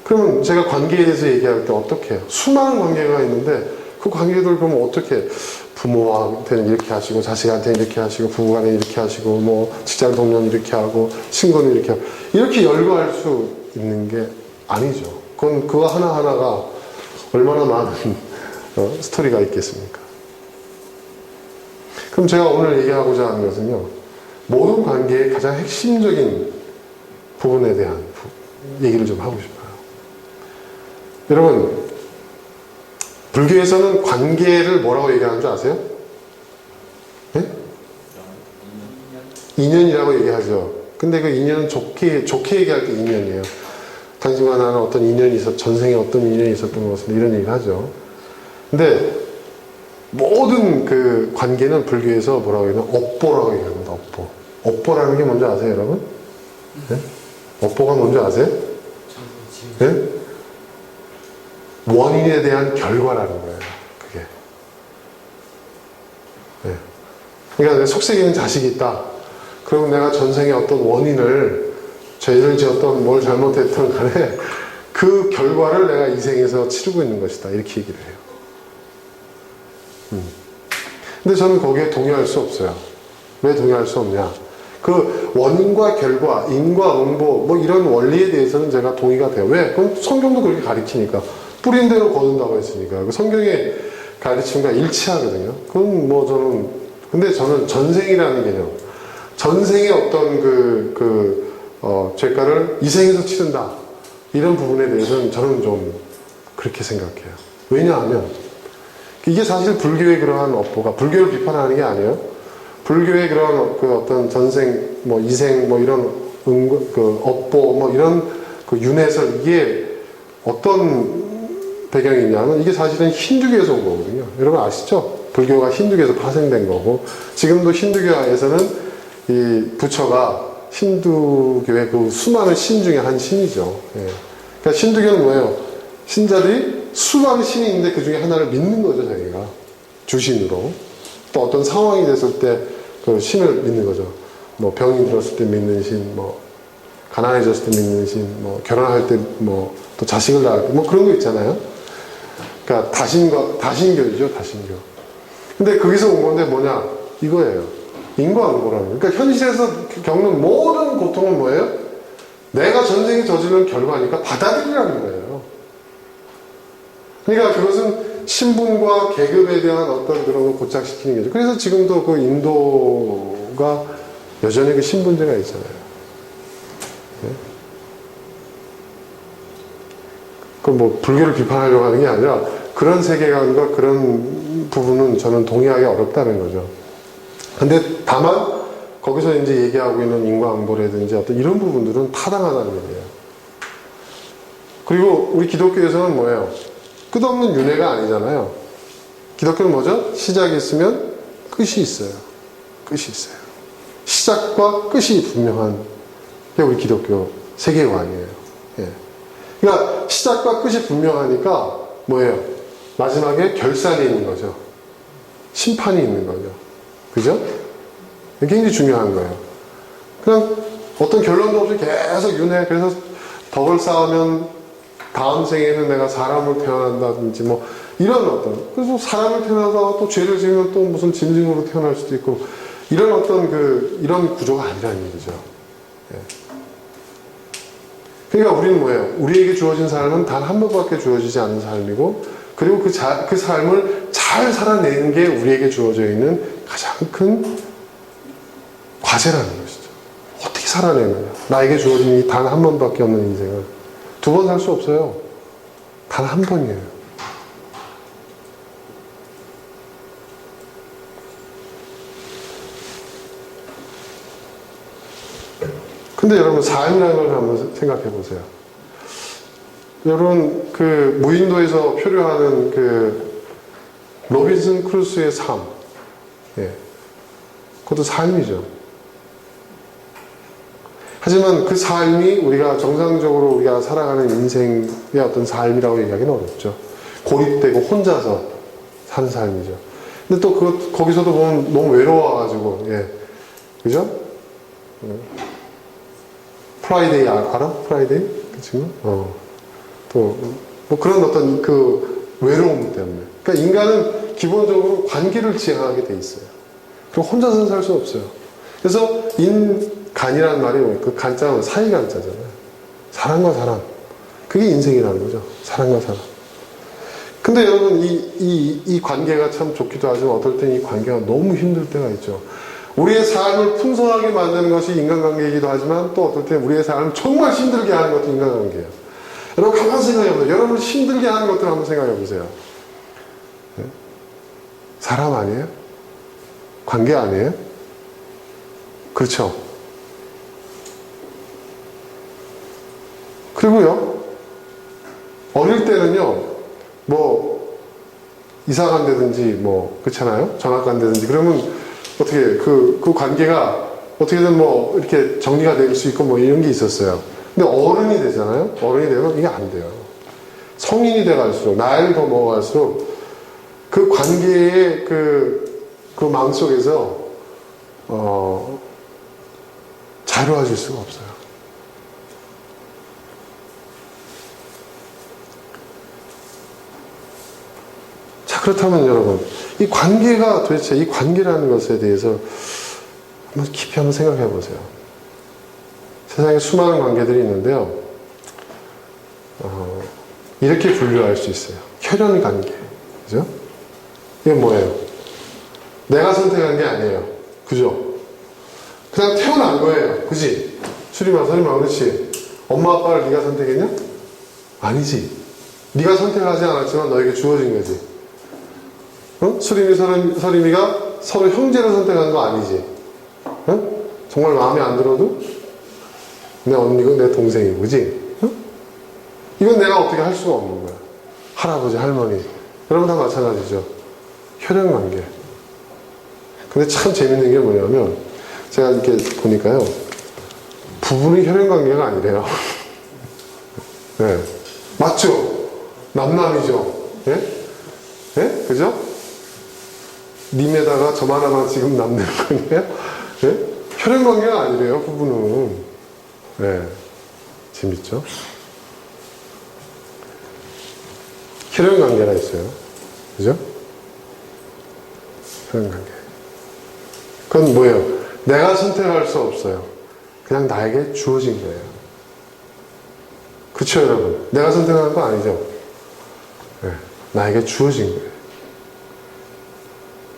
그러면 제가 관계에 대해서 얘기할 때 어떻게 해요? 수많은 관계가 있는데 그 관계들 그러면 어떻게 부모한테는 이렇게 하시고 자식한테는 이렇게 하시고 부부간에 이렇게 하시고 뭐 직장 동료는 이렇게 하고 친구는 이렇게 하고 이렇게 열거할 수 있는 게 아니죠. 그거 하나하나가 얼마나 많은 스토리가 있겠습니까? 그럼 제가 오늘 얘기하고자 하는 것은요, 모든 관계의 가장 핵심적인 부분에 대한 얘기를 좀 하고 싶어요. 여러분, 불교에서는 관계를 뭐라고 얘기하는 줄 아세요? 네? 인연이라고 얘기하죠. 근데 그 인연은 좋게 얘기할 때 인연이에요. 당신과 나는 어떤 인연이 전생에 어떤 인연이 있었던 것은 이런 얘기를 하죠. 근데 모든 그 관계는 불교에서 뭐라고 얘기하냐? 업보라고 얘기합니다. 업보. 업보라는 게 뭔지 아세요, 여러분? 네? 업보가 뭔지 아세요? 네? 원인에 대한 결과라는 거예요. 그게. 네. 그러니까 내 속세계는 자식이 있다. 그러면 내가 전생에 어떤 원인을 죄를 지었던 뭘 잘못했던 간에 그 결과를 내가 이 생에서 치르고 있는 것이다. 이렇게 얘기를 해요. 근데 저는 거기에 동의할 수 없어요. 왜 동의할 수 없냐? 그 원인과 결과, 인과 응보 뭐 이런 원리에 대해서는 제가 동의가 돼요. 왜? 그건 성경도 그렇게 가르치니까. 뿌린 대로 거둔다고 했으니까. 그 성경의 가르침과 일치하거든요. 그건 뭐 근데 저는 전생이라는 개념, 전생의 어떤 죄가를 이 생에서 치른다. 이런 부분에 대해서는 저는 좀 그렇게 생각해요. 왜냐하면, 이게 사실 불교의 그러한 업보가, 불교를 비판하는 게 아니에요. 불교의 그런 어떤 전생, 뭐 이생, 뭐 이런 업보, 뭐 이런 윤회설, 이게 어떤 배경이 있냐면 이게 사실은 힌두교에서 온 거거든요. 여러분 아시죠? 불교가 힌두교에서 파생된 거고 지금도 힌두교에서는 이 부처가 힌두교의 그 수많은 신 중에 한 신이죠. 예. 그러니까 힌두교는 뭐예요? 신자들이 수많은 신이 있는데 그 중에 하나를 믿는 거죠, 자기가. 주신으로. 또 어떤 상황이 됐을 때 그 신을 믿는 거죠. 뭐 병이 들었을 때 믿는 신, 뭐 가난해졌을 때 믿는 신, 뭐 결혼할 때 뭐 또 자식을 낳을 때 뭐 그런 거 있잖아요. 그러니까 다신교죠, 다신교. 근데 거기서 온 건데 뭐냐? 이거예요. 인과응보라는. 그러니까 현실에서 겪는 모든 고통은 뭐예요? 내가 전생에 저지른 결과니까 받아들이라는 거예요. 그러니까 그것은 신분과 계급에 대한 어떤 그런 걸 고착시키는 거죠. 그래서 지금도 그 인도가 여전히 그 신분제가 있잖아요. 네? 그 뭐 불교를 비판하려고 하는 게 아니라 그런 세계관과 그런 부분은 저는 동의하기 어렵다는 거죠. 근데 다만 거기서 이제 얘기하고 있는 인과응보라든지 어떤 이런 부분들은 타당하다는 얘기예요. 그리고 우리 기독교에서는 뭐예요? 끝없는 윤회가 아니잖아요. 기독교는 뭐죠? 시작이 있으면 끝이 있어요. 끝이 있어요. 시작과 끝이 분명한 게 우리 기독교 세계관이에요. 예. 그러니까 시작과 끝이 분명하니까 뭐예요? 마지막에 결산이 있는 거죠. 심판이 있는 거죠. 그죠? 이게 굉장히 중요한 거예요. 그냥 어떤 결론도 없이 계속 윤회, 그래서 덕을 쌓으면 다음 생에는 내가 사람으로 태어난다든지 뭐 이런 어떤, 그래서 사람을 태어나다가 또 죄를 지으면 또 무슨 짐승으로 태어날 수도 있고 이런 어떤 이런 구조가 아니라는 얘기죠. 예. 그러니까 우리는 뭐예요? 우리에게 주어진 삶은 단 한 번밖에 주어지지 않는 삶이고 그리고 그 삶을 잘 살아내는 게 우리에게 주어져 있는 가장 큰 과제라는 것이죠. 어떻게 살아내느냐. 나에게 주어진 이 단 한 번밖에 없는 인생을 두 번 살 수 없어요. 단 한 번이에요. 근데 여러분, 삶이라는 걸 한번 생각해 보세요. 여러분, 그 무인도에서 표류하는 그 로빈슨 크루소의 삶, 예, 그것도 삶이죠. 하지만 그 삶이 우리가 정상적으로 우리가 살아가는 인생의 어떤 삶이라고 얘기하기는 어렵죠. 고립되고 혼자서 사는 삶이죠. 근데 또 거기서도 보면 너무 외로워가지고, 예, 그죠? 프라이데이 알아? 프라이데이? 그 친구? 또, 뭐 그런 어떤 그 외로움 때문에. 그러니까 인간은 기본적으로 관계를 지향하게 돼 있어요. 그리고 혼자서는 살 수 없어요. 그래서 인간이라는 말이 뭐예요? 그 간자는 사이간자잖아요. 사랑과 사랑. 그게 인생이라는 거죠. 사랑과 사랑. 근데 여러분, 이 관계가 참 좋기도 하지만 어떨 땐 이 관계가 너무 힘들 때가 있죠. 우리의 삶을 풍성하게 만드는 것이 인간관계이기도 하지만 또 어떨 때 우리의 삶을 정말 힘들게 하는 것도 인간관계예요. 여러분 가만히 생각해 보세요. 여러분 힘들게 하는 것들 한번 생각해 보세요. 사람 아니에요? 관계 아니에요? 그렇죠? 그리고요, 어릴 때는요, 뭐 이사 간다든지 뭐 그렇잖아요? 전학 간다든지 그러면 어떻게 그 관계가 어떻게든 뭐 이렇게 정리가 될 수 있고 뭐 이런 게 있었어요. 근데 어른이 되잖아요. 어른이 되면 이게 안 돼요. 성인이 돼 갈수록, 나이를 더 먹어갈수록 그 관계의 그 마음속에서 자유로워질 수가 없어요. 자, 그렇다면 여러분, 이 관계가 도대체, 이 관계라는 것에 대해서 한번 깊이 한번 생각해 보세요. 세상에 수많은 관계들이 있는데요. 이렇게 분류할 수 있어요. 혈연 관계. 그죠? 이게 뭐예요? 내가 선택한 게 아니에요. 그죠? 그냥 태어난 거예요. 그지? 수리마, 서리마, 그렇지? 엄마, 아빠를 네가 선택했냐? 아니지. 네가 선택하지 않았지만 너에게 주어진 거지. 수림이, 서림이가 서로 형제를 선택한 거 아니지. 정말 마음에 안 들어도 내 언니고 내 동생이고, 그지? 이건 내가 어떻게 할 수가 없는 거야. 할아버지, 할머니. 여러분 다 마찬가지죠. 혈연관계. 근데 참 재밌는 게 뭐냐면, 제가 이렇게 보니까요, 부부는 혈연관계가 아니래요. 네. 맞죠? 남남이죠. 예? 예? 그죠? 님에다가 점 하나만 지금 남는 거예요? 예? 혈연관계가 아니래요, 부부는. 네. 재밌죠? 혈연관계가 있어요. 그죠? 혈연관계. 그건 뭐예요? 내가 선택할 수 없어요. 그냥 나에게 주어진 거예요. 그쵸, 여러분? 내가 선택한 거 아니죠? 네. 나에게 주어진 거예요.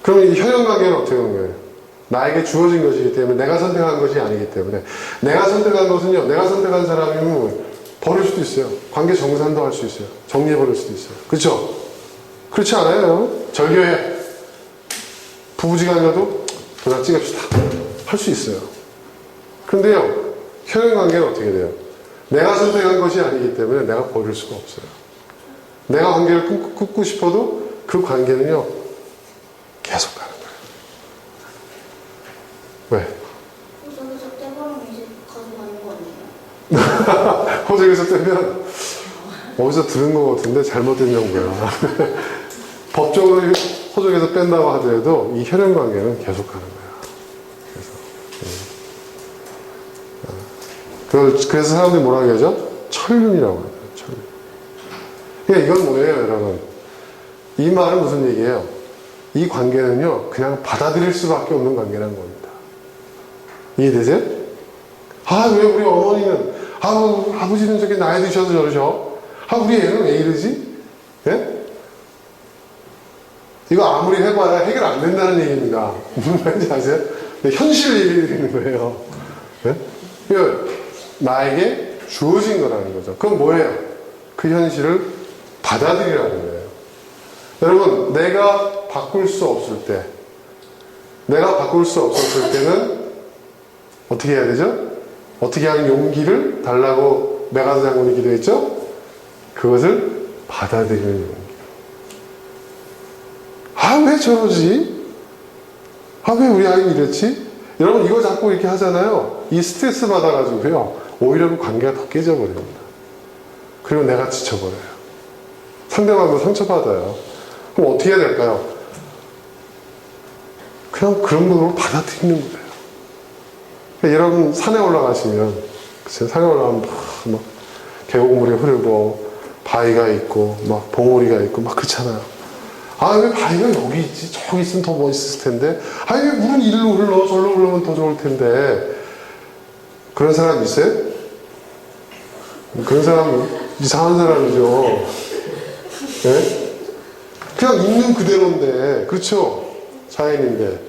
그럼 이 혈연관계는 어떻게 하는 거예요? 나에게 주어진 것이기 때문에, 내가 선택한 것이 아니기 때문에, 내가 선택한 것은요, 내가 선택한 사람이면 버릴 수도 있어요. 관계 정산도 할 수 있어요. 정리해버릴 수도 있어요. 그렇죠? 그렇지 않아요? 절교해. 부부지간이라도 도장 찍읍시다. 할 수 있어요. 그런데요, 혈연관계는 어떻게 돼요? 내가 선택한 것이 아니기 때문에 내가 버릴 수가 없어요. 내가 관계를 끊고 싶어도 그 관계는요, 계속 가는 거예요. 왜? 호적에서 떼버리면 이제 가져가는 거 아니에요? 호적에서 떼면 어디서 들은 것 같은데 잘못된 정보야. 법적으로 호적에서 뺀다고 하더라도 이 혈연관계는 계속 가는 거야. 그래서 사람들이 뭐라고 하죠? 천륜이라고 하죠. 천륜. 그러니까 이건 뭐예요, 여러분? 이 말은 무슨 얘기예요? 이 관계는요, 그냥 받아들일 수밖에 없는 관계라는 겁니다. 이해되세요? 아, 왜 우리 어머니는, 아버지는 저렇게 나이 드셔서 저러셔? 우리 애는 왜 이러지? 예? 이거 아무리 해봐야 해결 안 된다는 얘기입니다. 무슨 말인지 아세요? 현실을 얘기해 드리는 거예요. 네? 나에게 주어진 거라는 거죠. 그건 뭐예요? 그 현실을 받아들이라는 거예요. 여러분, 내가 바꿀 수 없을 때, 내가 바꿀 수 없었을 때는 어떻게 해야 되죠? 어떻게 하는 용기를 달라고 메가드 장군이 기도했죠? 그것을 받아들이는 용기. 아, 왜 저러지? 아, 왜 우리 아이 이렇지? 여러분, 이거 자꾸 이렇게 하잖아요. 이 스트레스 받아가지고요. 오히려 그 관계가 더 깨져버립니다. 그리고 내가 지쳐버려요. 상대방도 상처받아요. 그럼 어떻게 해야 될까요? 그냥 그런 거로 받아들이는 거예요. 그러니까 여러분, 산에 올라가시면, 그치? 산에 올라가면 막 계곡물이 흐르고, 바위가 있고, 막 봉우리가 있고, 막 그렇잖아요. 아, 왜 바위가 여기 있지? 저기 있으면 더 멋있을 텐데. 아, 왜 물은 이리로 흘러? 저리로 흘러면 더 좋을 텐데. 그런 사람 있어요? 그런 사람, 이상한 사람이죠. 네? 그냥 있는 그대로인데, 그렇죠? 자연인데.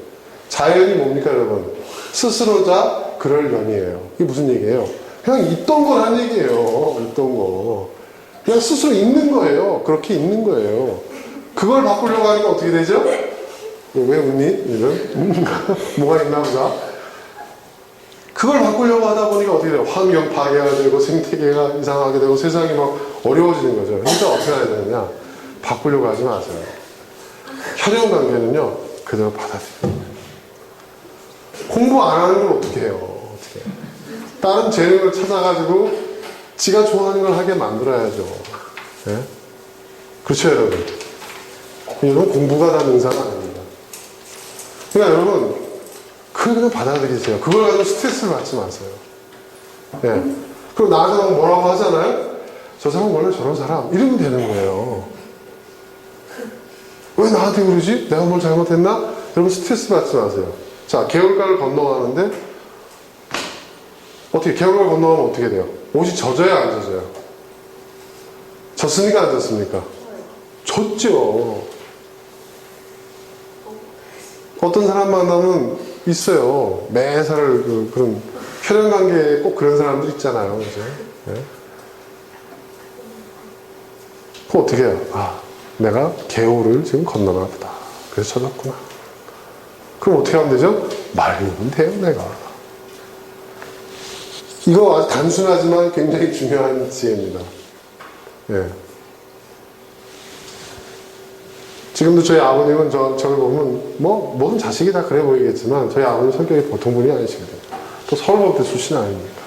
자연이 뭡니까, 여러분? 스스로자 그럴 연이에요. 이게 무슨 얘기예요? 그냥 있던 거란 얘기예요. 있던 거. 그냥 스스로 있는 거예요. 그렇게 있는 거예요. 그걸 바꾸려고 하니까 어떻게 되죠? 왜 웃니? 이런? 뭐가 있나 보다. 그걸 바꾸려고 하다 보니까 어떻게 돼요? 환경 파괴가 되고 생태계가 이상하게 되고 세상이 막 어려워지는 거죠. 그러니까 어떻게 해야 되느냐? 바꾸려고 하지 마세요. 혈연 관계는요, 그대로 받아들여요. 공부 안 하는 걸 어떻게 해요? 어떻게 해요? 다른 재능을 찾아가지고 지가 좋아하는 걸 하게 만들어야죠. 네? 그렇죠, 여러분? 이건 공부가 다 능사가 아닙니다. 그러니까 여러분, 그걸 그냥 받아들이세요. 그걸 가지고 스트레스를 받지 마세요. 예. 그럼 나중에 뭐라고 하잖아요? 저 사람 원래 저런 사람. 이러면 되는 거예요. 왜 나한테 그러지? 내가 뭘 잘못했나? 여러분 스트레스 받지 마세요. 자, 개울가를 건너가는데 어떻게 개울가를 건너가면 어떻게 돼요? 옷이 젖어야 안 젖어요? 젖습니까? 안 젖습니까? 젖죠. 어떤 사람 만나면 있어요. 매사를 그런 혈연관계에 꼭 그런 사람들 있잖아요. 그죠? 네. 그럼 어떻게 해요? 아, 내가 개울을 지금 건너나 보다. 그래서 젖었구나. 그럼 어떻게 하면 되죠? 말리면 돼요, 내가. 이거 아주 단순하지만 굉장히 중요한 지혜입니다. 예. 지금도 저희 아버님은 저를 보면, 모든 자식이 다 그래 보이겠지만, 저희 아버님 성격이 보통 분이 아니시거든요. 또 서울법대 출신 아닙니까?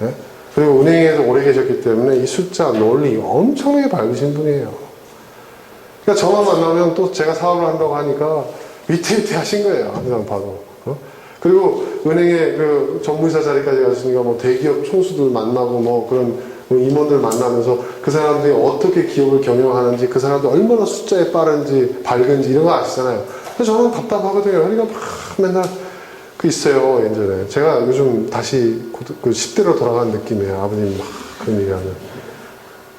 예? 그리고 은행에서 오래 계셨기 때문에 이 숫자, 논리 엄청나게 밝으신 분이에요. 그러니까 저만 만나면 또 제가 사업을 한다고 하니까 위태위태 하신 거예요. 항상 봐도. 그리고 은행에 그 전문이사 자리까지 갔으니까 대기업 총수들 만나고 그런 임원들 만나면서 그 사람들이 어떻게 기업을 경영하는지, 그 사람들 얼마나 숫자에 빠른지, 밝은지 이런 거 아시잖아요. 그래서 저는 답답하거든요. 그러니까 막 맨날 있어요, 예전에. 제가 요즘 다시 그 10대로 돌아간 느낌이에요. 아버님 막 그런 얘기하면.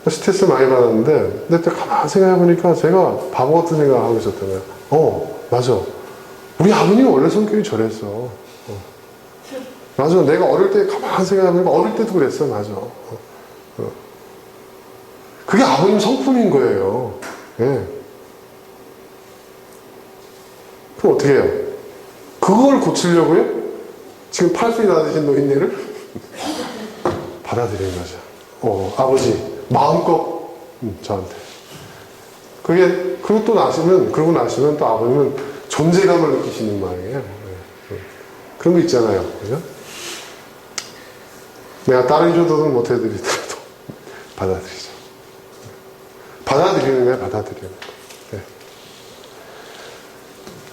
스트레스 많이 받았는데, 근데 또 가만히 생각해보니까 제가 바보 같은 생각을 하고 있었잖아요. 맞아. 우리 아버님이 원래 성격이 저랬어. 맞아. 내가 어릴 때 가만히 생각해보니까 어릴 때도 그랬어. 맞아. 그게 아버님 성품인 거예요. 예. 그럼 어떻게 해요? 그걸 고치려고요? 지금 80이 다 되신 노인네를 받아들이는 거죠. 아버지, 마음껏, 저한테. 그러고 나시면 또 아버님은 존재감을 느끼시는 말이에요. 그런 거 있잖아요. 그죠? 내가 다른 조도는 못 해드리더라도 받아들이죠. 받아들이는 거예요, 받아들이는 거. 네.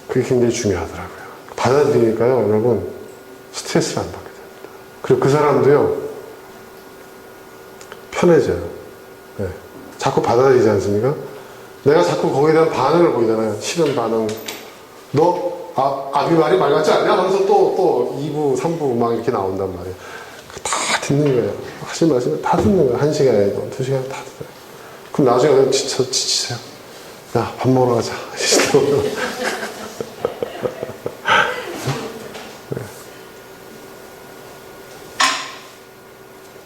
그게 굉장히 중요하더라고요. 받아들이니까요, 여러분, 스트레스를 안 받게 됩니다. 그리고 그 사람도요, 편해져요. 네. 자꾸 받아들이지 않습니까? 내가 자꾸 거기에 대한 반응을 보이잖아요. 싫은 반응. 아비 말이 말 같지 않냐? 하면서 또 2부, 3부 막 이렇게 나온단 말이에요. 다 듣는 거예요. 하신 말씀을 다 듣는 거예요. 1시간에도, 2시간에도 다 듣어요. 그럼 나중에 지치세요. 야, 밥 먹으러 가자.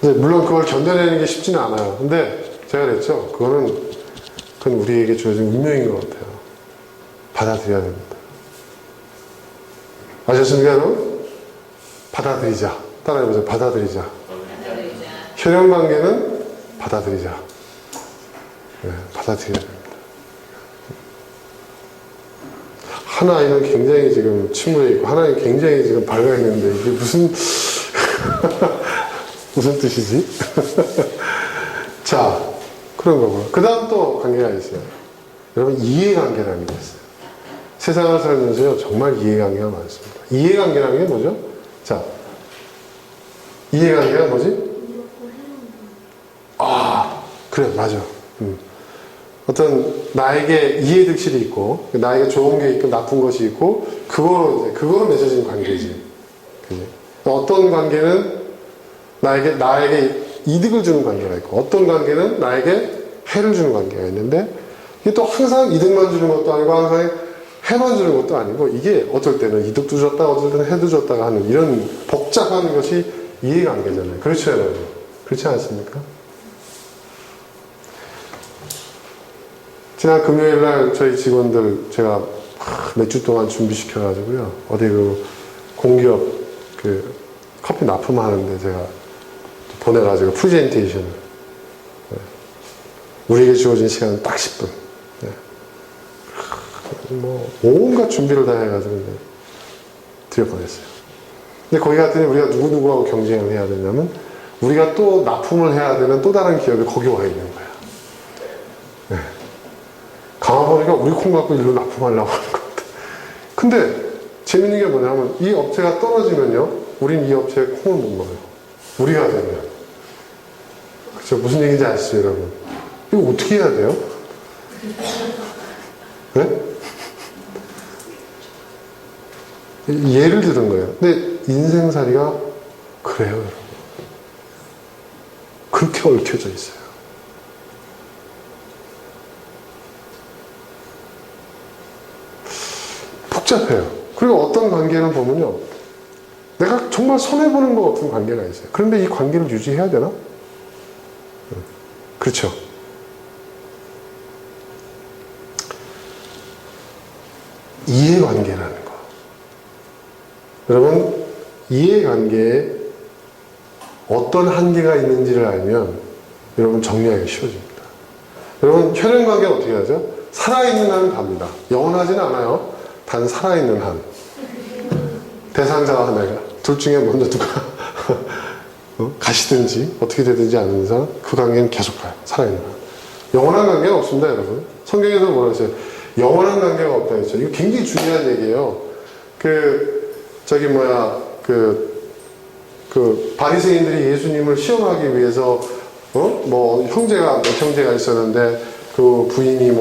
물론 그걸 견뎌내는 게 쉽지는 않아요. 근데 제가 그랬죠. 그건 우리에게 주어진 운명인 것 같아요. 받아들여야 됩니다. 아셨습니까, 여러분? 받아들이자. 따라해보세요. 받아들이자. 혈연 관계는 받아들이자. 네, 받아들여야 됩니다. 한 아이는 굉장히 지금 침울해 있고, 한 아이는 굉장히 지금 밝아 있는데, 이게 무슨, 무슨 뜻이지? 자, 그런 거고요. 그 다음 또 관계가 있어요. 여러분, 이해관계라는 게 있어요. 세상을 살면서요, 정말 이해관계가 많습니다. 이해관계라는 게 뭐죠? 자, 이해관계가 뭐지? 아, 그래, 맞아. 어떤 나에게 이해득실이 있고, 나에게 좋은 게 있고, 나쁜 것이 있고, 그거로 맺어진 관계지. 그지? 어떤 관계는 나에게 이득을 주는 관계가 있고, 어떤 관계는 나에게 해를 주는 관계가 있는데, 이게 또 항상 이득만 주는 것도 아니고, 항상 해만 주는 것도 아니고, 이게 어떨 때는 이득도 줬다가, 어떨 때는 해도 줬다가 하는 이런 복잡한 것이 이해관계잖아요. 그렇죠, 여러분? 그렇지 않습니까? 지난 금요일 날 저희 직원들 제가 몇 주 동안 준비시켜가지고요. 어디 공기업 커피 납품하는데 제가 보내가지고 프레젠테이션을. 우리에게 주어진 시간은 딱 10분. 온갖 준비를 다 해가지고 드려보냈어요. 근데 거기 갔더니 우리가 누구누구하고 경쟁을 해야 되냐면 우리가 또 납품을 해야 되는 또 다른 기업이 거기 와 있는 거야. 네. 가만 보니까 우리 콩 갖고 일로 납품하려고 하는 것 같아. 근데 재밌는 게 뭐냐면 이 업체가 떨어지면요. 우린 이 업체에 콩을 못 먹어요. 우리가 되면. 그쵸? 무슨 얘기인지 아시죠, 여러분? 이거 어떻게 해야 돼요? 네? 예를 들은 거예요. 근데 인생살이가 그래요, 여러분. 그렇게 얽혀져 있어요. 복잡해요. 그리고 어떤 관계는 보면요. 내가 정말 손해보는 것 같은 관계가 있어요. 그런데 이 관계를 유지해야 되나? 그렇죠. 이해관계라는 거. 여러분, 이해관계에 어떤 한계가 있는지를 알면 여러분 정리하기 쉬워집니다. 여러분, 혈연관계는 어떻게 하죠? 살아있는 한은 갑니다. 영원하지는 않아요. 단 살아있는 한. 대상자와 하나가. 둘 중에 먼저 누가 가시든지 어떻게 되든지 않는 이상 그 관계는 계속 가요. 살아있는 한. 영원한 관계는 없습니다, 여러분. 성경에서 뭐라 했어요? 영원한 관계가 없다 했죠. 이거 굉장히 중요한 얘기예요. 바리새인들이 예수님을 시험하기 위해서 뭐 형제가 몇 형제가 있었는데 그 부인이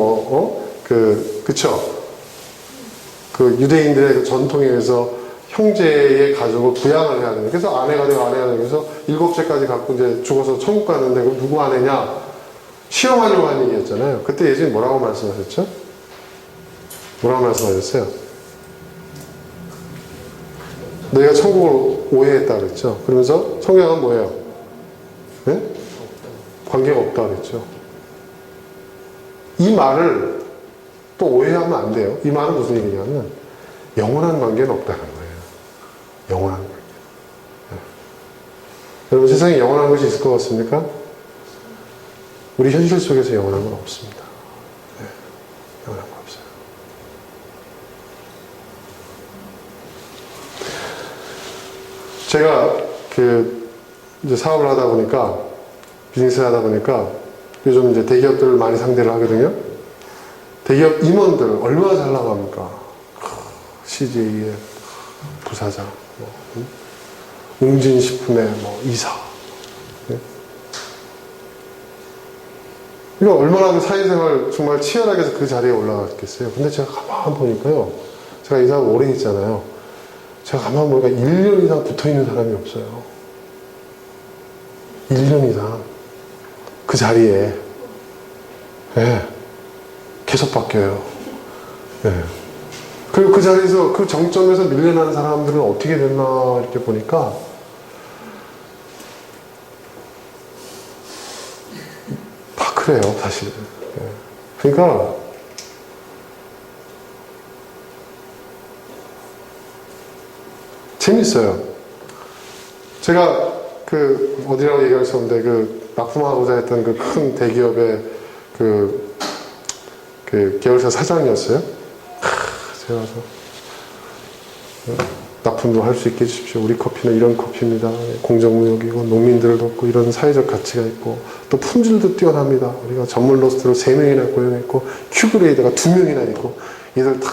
그쵸? 그 유대인들의 그 전통에 의해서 형제의 가족을 부양을 해야 되는. 그래서 아내가 되고 그래서 7째까지 갖고 이제 죽어서 천국 가는데 그럼 누구 아내냐? 시험하려고 하는 얘기였잖아요. 그때 예수님 뭐라고 말씀하셨죠? 뭐라고 말씀하셨어요? 너희가 천국을 오해했다 그랬죠. 그러면서 성경은 뭐예요? 네? 관계가 없다 그랬죠. 이 말을 또 오해하면 안 돼요. 이 말은 무슨 얘기냐면 영원한 관계는 없다는 거예요. 영원한 관계. 네. 여러분 세상에 영원한 것이 있을 것 같습니까? 우리 현실 속에서 영원한 건 없습니다. 네. 영원한 건 없어요. 제가 이제 사업을 하다 보니까 비즈니스를 하다 보니까 요즘 이제 대기업들을 많이 상대를 하거든요. 대기업 임원들 얼마나 잘 나갑니까? CJ의 부사장, 웅진식품의 이사. 네? 그러니까 얼마나 그 사회생활 정말 치열하게 해서 그 자리에 올라갔겠어요. 근데 제가 가만 보니까요. 제가 이 사람 오래 했잖아요. 제가 가만 보니까 1년 이상 붙어있는 사람이 없어요. 1년 이상. 그 자리에. 네. 계속 바뀌어요. 예. 그리고 그 자리에서, 그 정점에서 밀려난 사람들은 어떻게 됐나, 이렇게 보니까, 다 그래요, 사실. 예. 그러니까, 재밌어요. 제가 어디라고 얘기할 수 없는데, 납품하고자 했던 그 큰 대기업의 계열사 사장이었어요. 제가 와서, 납품도 할 수 있게 해주십시오. 우리 커피는 이런 커피입니다. 공정무역이고, 농민들을 돕고, 이런 사회적 가치가 있고, 또 품질도 뛰어납니다. 우리가 전문 로스터를 3명이나 고용했고, 큐그레이드가 2명이나 있고, 얘들 다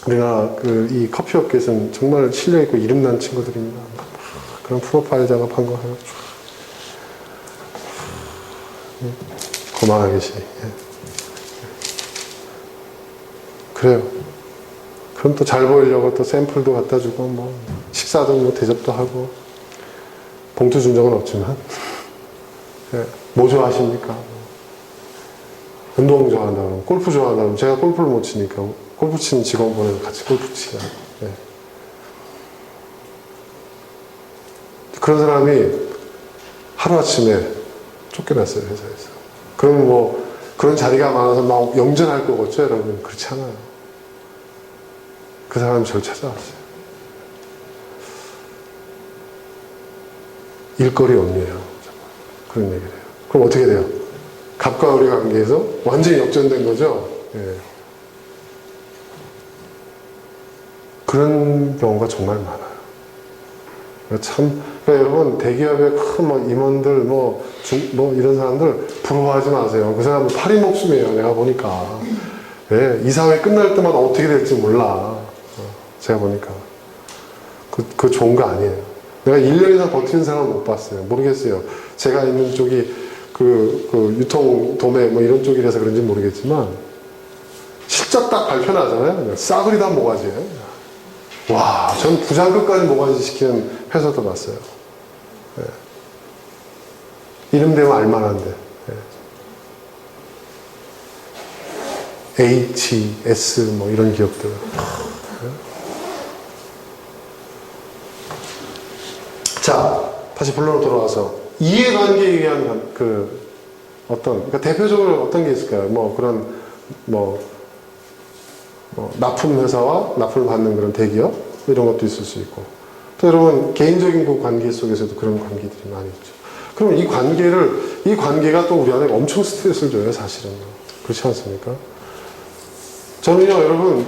우리가 이 커피 업계에서는 정말 실력있고 이름난 친구들입니다. 그런 프로파일 작업한 거 해가지고. 고만하게 계시네. 그래요. 그럼 또 잘 보이려고 또 샘플도 갖다 주고, 식사도 대접도 하고, 봉투 준 적은 없지만, 뭐 좋아하십니까? 운동 좋아한다고, 골프 좋아한다고, 제가 골프를 못 치니까, 골프 치는 직원 보내서 같이 골프 치자. 그런 사람이 하루아침에 쫓겨났어요, 회사에서. 그럼 그런 자리가 많아서 막 영전할 거겠죠, 여러분? 그렇지 않아요. 그 사람이 저를 찾아왔어요. 일거리 없네요. 그런 얘기를 해요. 그럼 어떻게 돼요? 갑과 을의 관계에서 완전히 역전된 거죠? 예. 그런 경우가 정말 많아요. 그러니까 여러분, 대기업의 큰 임원들, 이런 사람들 부러워하지 마세요. 그 사람은 파리 목숨이에요, 내가 보니까. 예, 이사회 끝날 때마다 어떻게 될지 몰라. 제가 보니까. 그 좋은 거 아니에요. 내가 1년 이상 버티는 사람은 못 봤어요. 모르겠어요. 제가 있는 쪽이 유통, 도매, 이런 쪽이라서 그런지 모르겠지만, 실적 딱 발표나잖아요. 싸그리 다 모가지예요. 와, 전 부장급까지 모가지 시키는 회사도 봤어요. 예. 이름 대면 알만한데. 예. H, S, 이런 기업들. 예. 자, 다시 본론으로 돌아와서 이해관계에 의한 그러니까 대표적으로 어떤 게 있을까요? 납품회사와 납품을 받는 그런 대기업? 이런 것도 있을 수 있고. 또 여러분, 개인적인 그 관계 속에서도 그런 관계들이 많이 있죠. 그럼 이 관계가 또 우리 안에 엄청 스트레스를 줘요, 사실은. 그렇지 않습니까? 저는요, 여러분,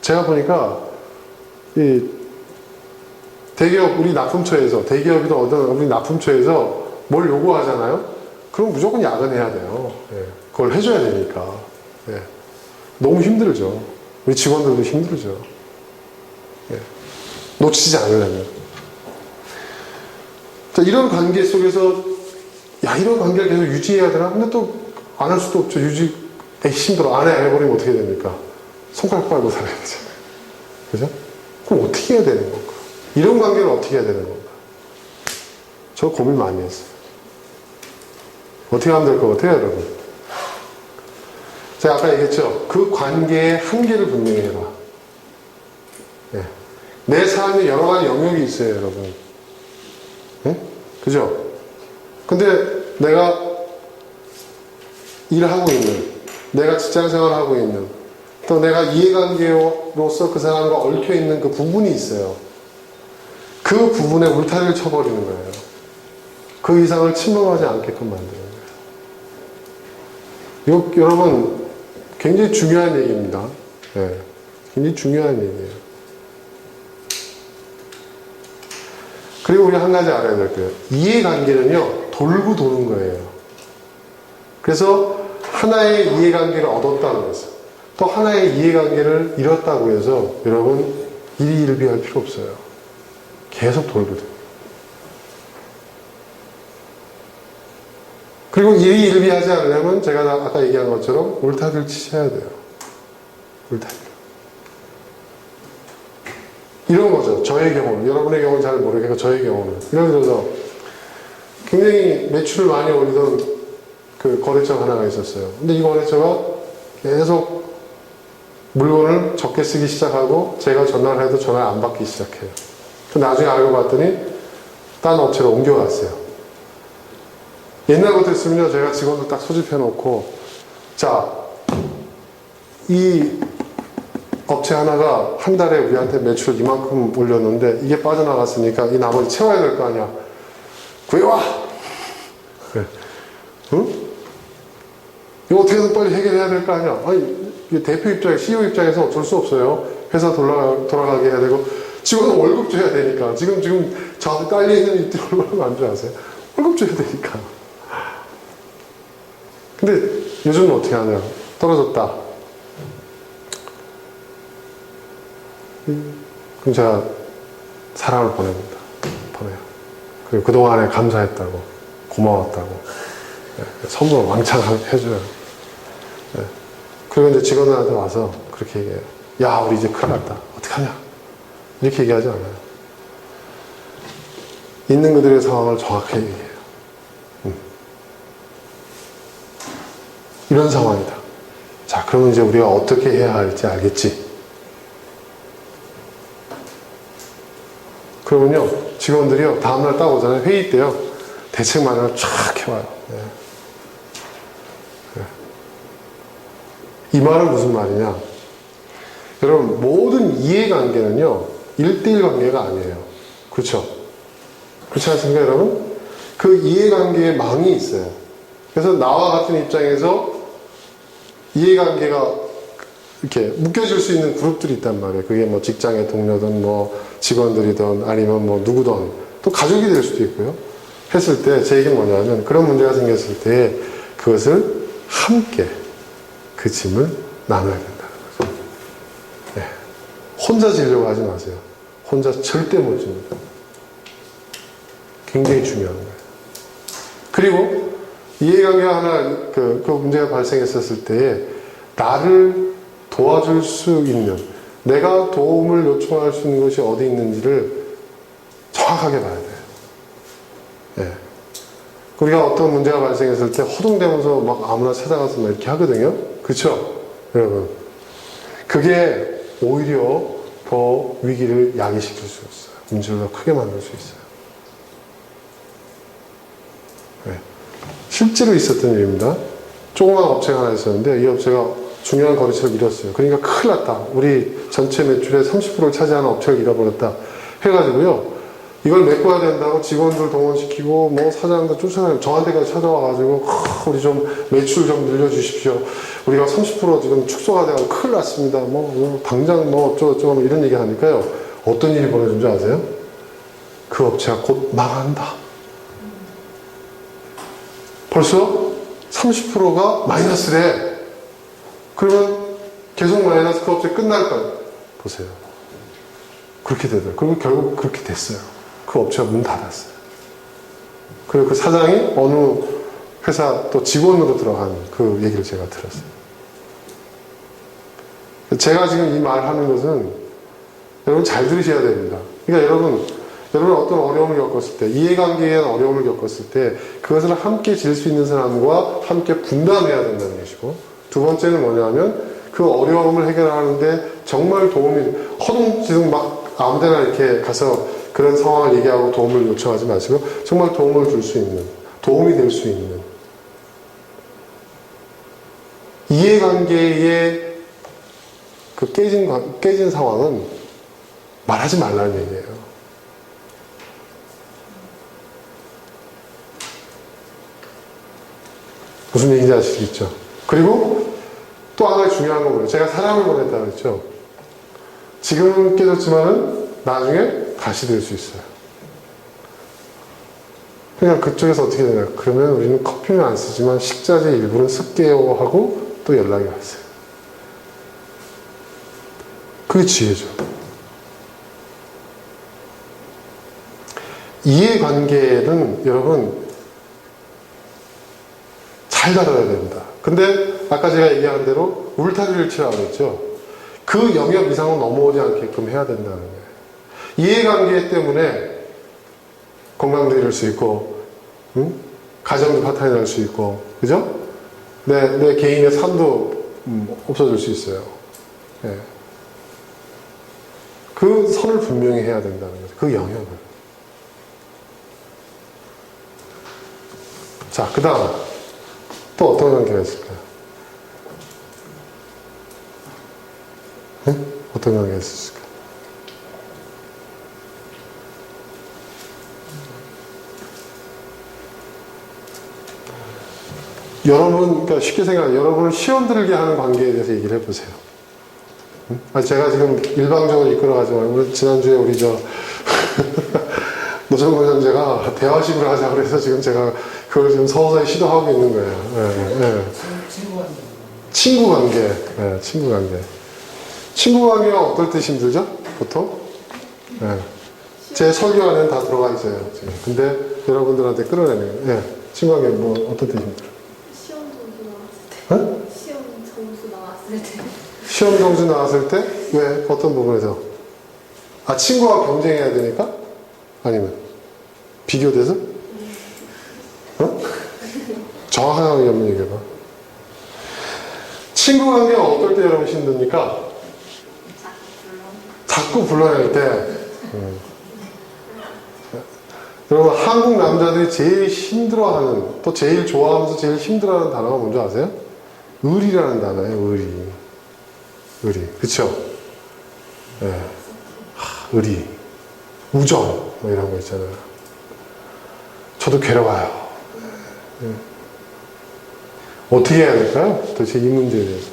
제가 보니까, 대기업, 우리 납품처에서, 대기업이든 우리 납품처에서 뭘 요구하잖아요? 그럼 무조건 야근해야 돼요. 예. 그걸 해줘야 되니까. 예. 너무 힘들죠. 우리 직원들도 힘들죠. 예. 놓치지 않으려면. 자, 이런 관계 속에서, 이런 관계를 계속 유지해야 되나? 근데 또 안 할 수도 없죠. 힘들어. 안 해버리면 어떻게 됩니까? 손가락 빨고 살아야 되잖아요. 그죠? 그럼 어떻게 해야 되는 건가? 이런 관계를 어떻게 해야 되는 건가? 저 고민 많이 했어요. 어떻게 하면 될 것 같아요, 여러분? 제가 아까 얘기했죠. 그 관계의 한계를 분명히 해라. 예. 내 삶에 여러 가지 영역이 있어요, 여러분. 예? 그죠? 근데 내가 일하고 있는, 내가 직장생활을 하고 있는, 또 내가 이해관계로서 그 사람과 얽혀있는 그 부분이 있어요. 그 부분에 울타리를 쳐버리는 거예요. 그 이상을 침범하지 않게끔 만드는 거예요. 이거 여러분 굉장히 중요한 얘기입니다. 네. 굉장히 중요한 얘기예요. 그리고 우리 한 가지 알아야 될 거예요. 이해관계는요, 돌고 도는 거예요. 그래서 하나의 이해관계를 얻었다고 해서 또 하나의 이해관계를 잃었다고 해서 여러분 일희일비할 필요 없어요. 계속 돌고 돼요. 그리고 일희일비하지 않으려면 제가 아까 얘기한 것처럼 울타리를 치셔야 돼요. 울타리. 이런 거죠. 저의 경우는, 여러분의 경우는 잘 모르겠고 저의 경우는 예를 들어서 굉장히 매출을 많이 올리던 그 거래처가 하나가 있었어요. 근데 이 거래처가 계속 물건을 적게 쓰기 시작하고 제가 전화를 해도 전화를 안 받기 시작해요. 나중에 알고 봤더니 딴 업체로 옮겨갔어요. 옛날 같았으면요, 제가 직원을 딱 소집해 놓고, 자, 이 업체 하나가 한 달에 우리한테 매출 이만큼 올렸는데 이게 빠져나갔으니까 이 나머지 채워야 될 거 아니야. 구해와! 그래. 응? 이거 어떻게든 빨리 해결해야 될 거 아니야. 아니, 대표 입장에, CEO 입장에서 어쩔 수 없어요. 회사 돌아가게 해야 되고, 직원 월급 줘야 되니까. 지금 저한테 딸려있는 이들 얼마나 많은 줄 아세요? 월급 줘야 되니까. 근데 요즘은 어떻게 하냐. 떨어졌다. 그럼 제가 사랑을 보냅니다. 보내요. 그리고 그동안에 감사했다고, 고마웠다고, 선물 왕창 해줘요. 그리고 이제 직원들한테 와서 그렇게 얘기해요. 야, 우리 이제 큰일 났다. 어떡하냐? 이렇게 얘기하지 않아요. 있는 그들의 상황을 정확하게 얘기해요. 이런 상황이다. 자, 그러면 이제 우리가 어떻게 해야 할지 알겠지? 그러면요, 직원들이요, 다음날 딱 오잖아요. 회의 때요, 대책 마련을 쫙 해와요. 네. 이 말은 무슨 말이냐? 여러분, 모든 이해관계는요, 1대1 관계가 아니에요. 그렇죠? 그렇지 않습니까, 여러분? 그 이해관계에 망이 있어요. 그래서 나와 같은 입장에서 이해관계가 이렇게 묶여질 수 있는 그룹들이 있단 말이에요. 그게 뭐 직장의 동료든 뭐 직원들이든 아니면 뭐 누구든 또 가족이 될 수도 있고요. 했을 때 제 얘기는 뭐냐면 그런 문제가 생겼을 때 그것을 함께 그 짐을 나눠야 된다는 거죠. 네. 혼자 지려고 하지 마세요. 혼자 절대 못 집니다. 굉장히 중요한 거예요. 그리고 이해관계가 하나 그 문제가 발생했었을 때에 나를 도와줄 수 있는, 내가 도움을 요청할 수 있는 것이 어디 있는지를 정확하게 봐야 돼요. 네. 우리가 어떤 문제가 발생했을 때 허둥대면서 막 아무나 찾아가서 막 이렇게 하거든요. 그렇죠? 여러분. 그게 오히려 더 위기를 야기시킬 수 있어요. 문제를 더 크게 만들 수 있어요. 네. 실제로 있었던 일입니다. 조그만 업체가 하나 있었는데 이 업체가 중요한 거래처를 잃었어요. 그러니까 큰일 났다. 우리 전체 매출의 30%를 차지하는 업체를 잃어버렸다. 해가지고요. 이걸 메꿔야 된다고 직원들 동원시키고 뭐 사장들 쫓아다니고 저한테까지 찾아와가지고 우리 좀 매출 좀 늘려주십시오. 우리가 30% 지금 축소가 돼가지고 큰일 났습니다. 뭐 당장 뭐 어쩌고저쩌고 이런 얘기 하니까요. 어떤 일이 벌어진 줄 아세요? 그 업체가 곧 망한다. 벌써 30%가 마이너스래. 그러면 계속 마이너스 그 업체 끝날까요? 보세요. 그렇게 되더라고요. 그리고 결국 그렇게 됐어요. 그 업체가 문 닫았어요. 그리고 그 사장이 어느 회사 또 직원으로 들어간 그 얘기를 제가 들었어요. 제가 지금 이 말을 하는 것은 여러분 잘 들으셔야 됩니다. 그러니까 여러분 어떤 어려움을 겪었을 때, 이해관계에 대한 어려움을 겪었을 때 그것을 함께 질 수 있는 사람과 함께 분담해야 된다는 것이고, 두 번째는 뭐냐면 그 어려움을 해결하는데 정말 도움이, 허둥지둥 막 아무데나 이렇게 가서 그런 상황을 얘기하고 도움을 요청하지 마시고 정말 도움을 줄 수 있는, 도움이 될 수 있는 이해관계의 그 깨진 상황은 말하지 말라는 얘기예요. 무슨 얘기인지 아시겠죠? 그리고 또 하나 중요한 건 뭐예요? 제가 사람을 보냈다고 했죠? 지금은 깨졌지만은 나중에 다시 될 수 있어요. 그러니까 그쪽에서 어떻게 되냐. 그러면 우리는 커피는 안 쓰지만 식자재 일부는 쓸게요 하고 또 연락이 왔어요. 그게 지혜죠. 이해관계는 여러분 잘 다뤄야 됩니다. 근데 아까 제가 얘기한 대로 울타리를 치라고 했죠. 그 영역 이상은 넘어오지 않게끔 해야 된다는 거예요. 이해관계 때문에 건강도 잃을 수 있고, 가정도 파탄이 날 수 있고, 그죠? 내 개인의 삶도 없어질 수 있어요. 예. 그 선을 분명히 해야 된다는 거죠. 그 영역을. 자, 그 다음 또 어떤 관계가 있을까요? 네? 어떤 관계가 있을까요? 여러분, 그러니까 쉽게 생각해, 여러분을 시험 들게 하는 관계에 대해서 얘기를 해보세요. 제가 지금 일방적으로 이끌어가지 말고, 지난주에 우리 노정권 형제가 대화식으로 하자 그래서 지금 제가 그걸 지금 서서히 시도하고 있는 거예요. 예, 예. 친구 관계. 예, 친구 관계. 친구 관계가 어떨 때 힘들죠? 보통? 예. 제 설교 안에는 다 들어가 있어요. 지금. 근데 여러분들한테 끌어내는 거예요. 예. 친구 관계 뭐 어떨 때 힘들어요? 시험 점수 나왔을 때. 어? 시험 점수 나왔을 때. 시험 점수 나왔을 때? 왜? 어떤 부분에서? 아, 친구와 경쟁해야 되니까? 아니면? 비교돼서? 어? 정확하게 한번 얘기해봐. 친구 관계가 어떨 때 여러분 힘듭니까? 자꾸 불러낼 때. 여러분, 한국 남자들이 제일 힘들어하는, 또 제일 좋아하면서 제일 힘들어하는 단어가 뭔지 아세요? 의리라는 단어예요, 의리. 의리. 그쵸? 예. 의리. 우정. 뭐 이런 거 있잖아요. 저도 괴로워요. 예. 어떻게 해야 될까요? 도대체 이 문제에 대해서.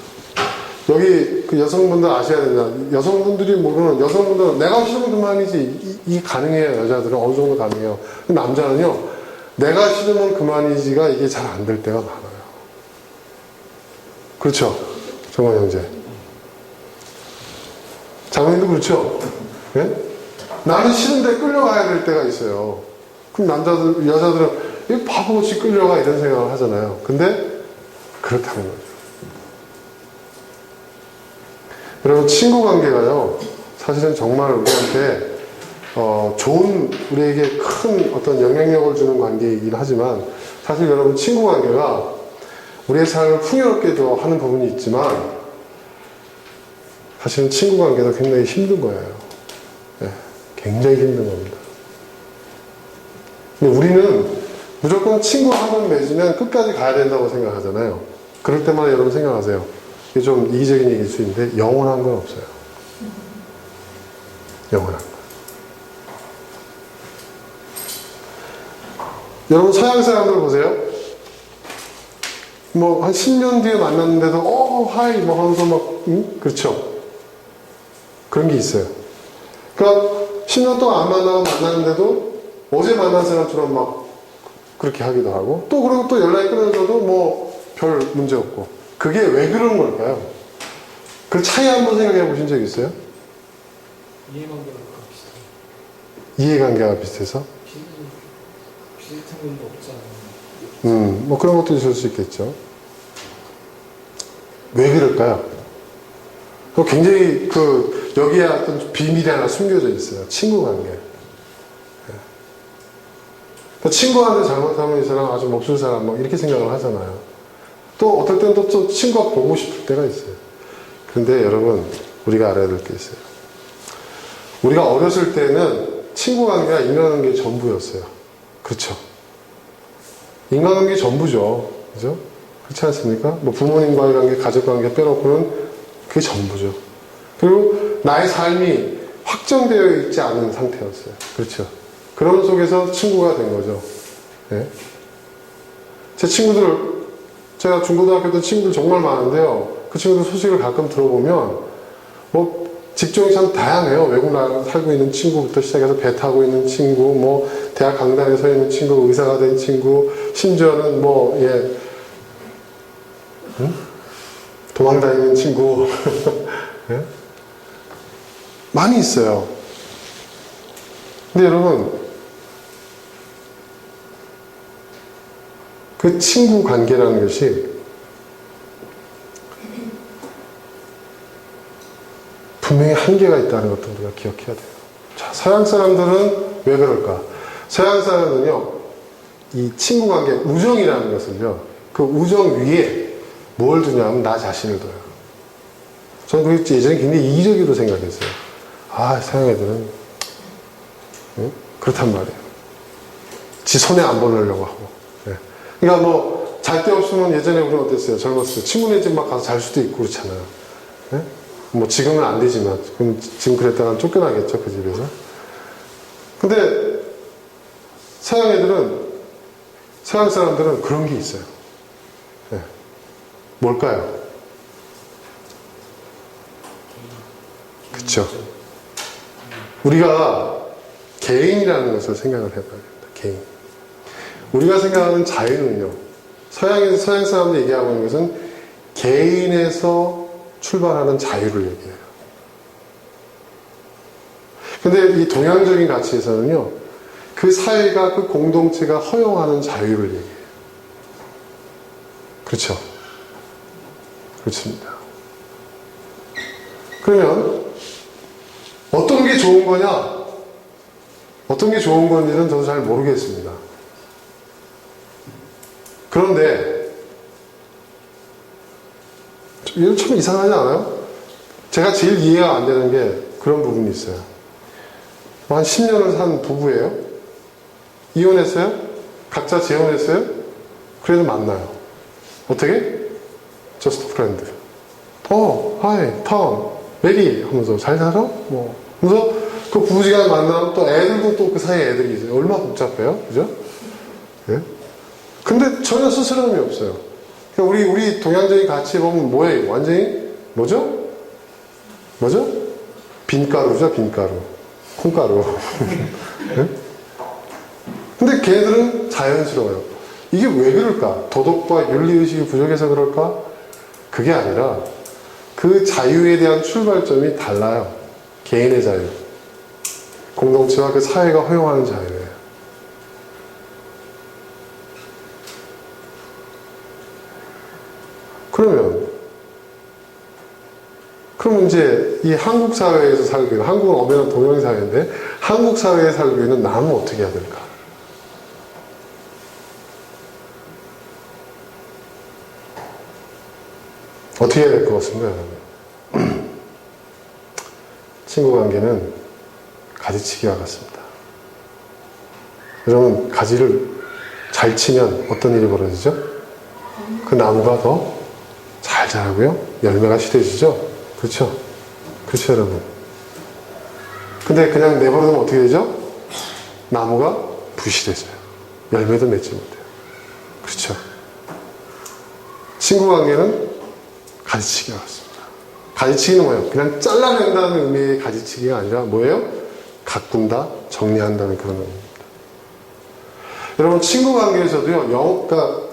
여기 그 여성분들 아셔야 된다. 여성분들이 모르는, 여성분들은 내가 싫으면 그만이지. 이 가능해요. 여자들은 어느 정도 가능해요. 남자는요, 내가 싫으면 그만이지가 이게 잘 안 될 때가 많아요. 그렇죠? 정말 형제. 장모님도 그렇죠? 예? 나는 싫은데 끌려가야 될 때가 있어요. 그럼 여자들은 이 바보같이 끌려가 이런 생각을 하잖아요. 근데 그렇다는 거죠. 여러분, 친구 관계가요, 사실은 정말 우리한테 좋은, 우리에게 큰 어떤 영향력을 주는 관계이긴 하지만, 사실 여러분, 친구 관계가 우리의 삶을 풍요롭게 하는 부분이 있지만, 사실은 친구 관계도 굉장히 힘든 거예요. 네, 굉장히 힘든 겁니다. 근데 우리는 무조건 친구 한 번 맺으면 끝까지 가야 된다고 생각하잖아요. 그럴 때마다 여러분 생각하세요. 이게 좀 이기적인 얘기일 수 있는데, 영원한 건 없어요. 영원한 건. 여러분, 서양 사람들 보세요. 뭐, 한 10년 뒤에 만났는데도, 하이, 뭐 하면서 막, 그렇죠. 그런 게 있어요. 그러니까, 10년 동안 안 만났는데도, 어제 만난 사람처럼 막, 그렇게 하기도 하고, 또, 그리고 또 연락이 끊어져도 뭐, 별 문제 없고. 그게 왜 그런 걸까요? 그 차이 한번 생각해 보신 적 있어요? 이해관계가 비슷해요. 이해관계가 비슷해서? 비슷한 면도 없지 않아요. 뭐 그런 것도 있을 수 있겠죠. 왜 그럴까요? 굉장히 여기에 어떤 비밀이 하나 숨겨져 있어요. 친구 관계. 그러니까 친구한테 잘못하면 이 사람 아주 몹쓸 사람, 뭐 이렇게 생각을 하잖아요. 또 어떨 때는 또 친구가 보고 싶을 때가 있어요. 그런데 여러분, 우리가 알아야 될 게 있어요. 우리가 어렸을 때는 친구 관계가 인간관계 전부였어요. 그렇죠? 인간관계 전부죠. 그죠? 그렇지 않습니까? 뭐 부모님과의 관계, 가족관계 빼놓고는 그게 전부죠. 그리고 나의 삶이 확정되어 있지 않은 상태였어요. 그렇죠? 그런 속에서 친구가 된 거죠. 네? 제 친구들, 제가 중고등학교 때 친구들 정말 많은데요. 그 친구들 소식을 가끔 들어보면, 뭐, 직종이 참 다양해요. 외국 나라 살고 있는 친구부터 시작해서 배 타고 있는 친구, 뭐, 대학 강당에 서 있는 친구, 의사가 된 친구, 심지어는 뭐, 도망 다니는 친구. 예? 많이 있어요. 근데 여러분, 그 친구 관계라는 것이 분명히 한계가 있다는 것도 우리가 기억해야 돼요. 자, 서양 사람들은 왜 그럴까? 서양 사람은요, 이 친구 관계, 우정이라는 것을요, 그 우정 위에 뭘 두냐면 나 자신을 둬요. 저는 그게 예전에 굉장히 이기적으로 생각했어요. 아, 서양 애들은 응? 그렇단 말이에요. 지 손해 안 보내려고 하고. 예. 그러니까 뭐 잘 데 없으면 예전에 우리는 어땠어요? 젊었을 때 친구네 집 막 가서 잘 수도 있고 그렇잖아요. 예? 뭐 지금은 안 되지만 그럼 지금 그랬다가 쫓겨나겠죠, 그 집에서. 근데 서양 애들은, 서양 사람들은 그런 게 있어요. 예. 뭘까요? 그쵸. 우리가 개인이라는 것을 생각을 해봐야 됩니다. 개인. 우리가 생각하는 자유는요, 서양 사람들이 얘기하고 있는 것은 개인에서 출발하는 자유를 얘기해요. 근데 이 동양적인 가치에서는요, 그 사회가, 그 공동체가 허용하는 자유를 얘기해요. 그렇죠? 그렇습니다. 그러면 어떤 게 좋은 거냐? 어떤 게 좋은 건지는 저도 잘 모르겠습니다. 그런데 이거 참 이상하지 않아요? 제가 제일 이해가 안 되는 게 그런 부분이 있어요. 한 10년을 산 부부예요. 이혼했어요? 각자 재혼했어요? 그래도 만나요. 어떻게? Just friend. hi, Tom, Mary 하면서 잘 살아? 뭐. 그래서 그 부부지간 만나면 또 애들도 또 그 사이에 애들이 있어요. 얼마나 복잡해요? 그죠? 예? 근데 전혀 스스럼이 없어요. 그러니까 우리 동양적인 가치 보면 뭐예요? 완전히, 뭐죠? 빈가루죠, 빈가루. 콩가루. 예? 근데 걔네들은 자연스러워요. 이게 왜 그럴까? 도덕과 윤리의식이 부족해서 그럴까? 그게 아니라 그 자유에 대한 출발점이 달라요. 개인의 자유. 공동체와 그 사회가 허용하는 자유예요. 그러면 이제 이 한국 사회에서 살기, 한국은 엄연한 동양 사회인데 한국 사회에 살기 위해는 남은 어떻게 해야 될까? 어떻게 해야 될 것 같습니다, 여러분? 친구 관계는 가지치기와 같습니다. 여러분, 가지를 잘 치면 어떤 일이 벌어지죠? 그 나무가 더 잘 자라고요. 열매가 실해지죠. 그렇죠? 그렇죠, 여러분. 근데 그냥 내버려두면 어떻게 되죠? 나무가 부실해져요. 열매도 맺지 못해요. 그렇죠? 친구 관계는 가지치기와 같습니다. 가지치기는 뭐예요? 그냥 잘라낸다는 의미의 가지치기가 아니라 뭐예요? 가꾼다, 정리한다는 그런 의미입니다. 여러분, 친구 관계에서도요, 그러니까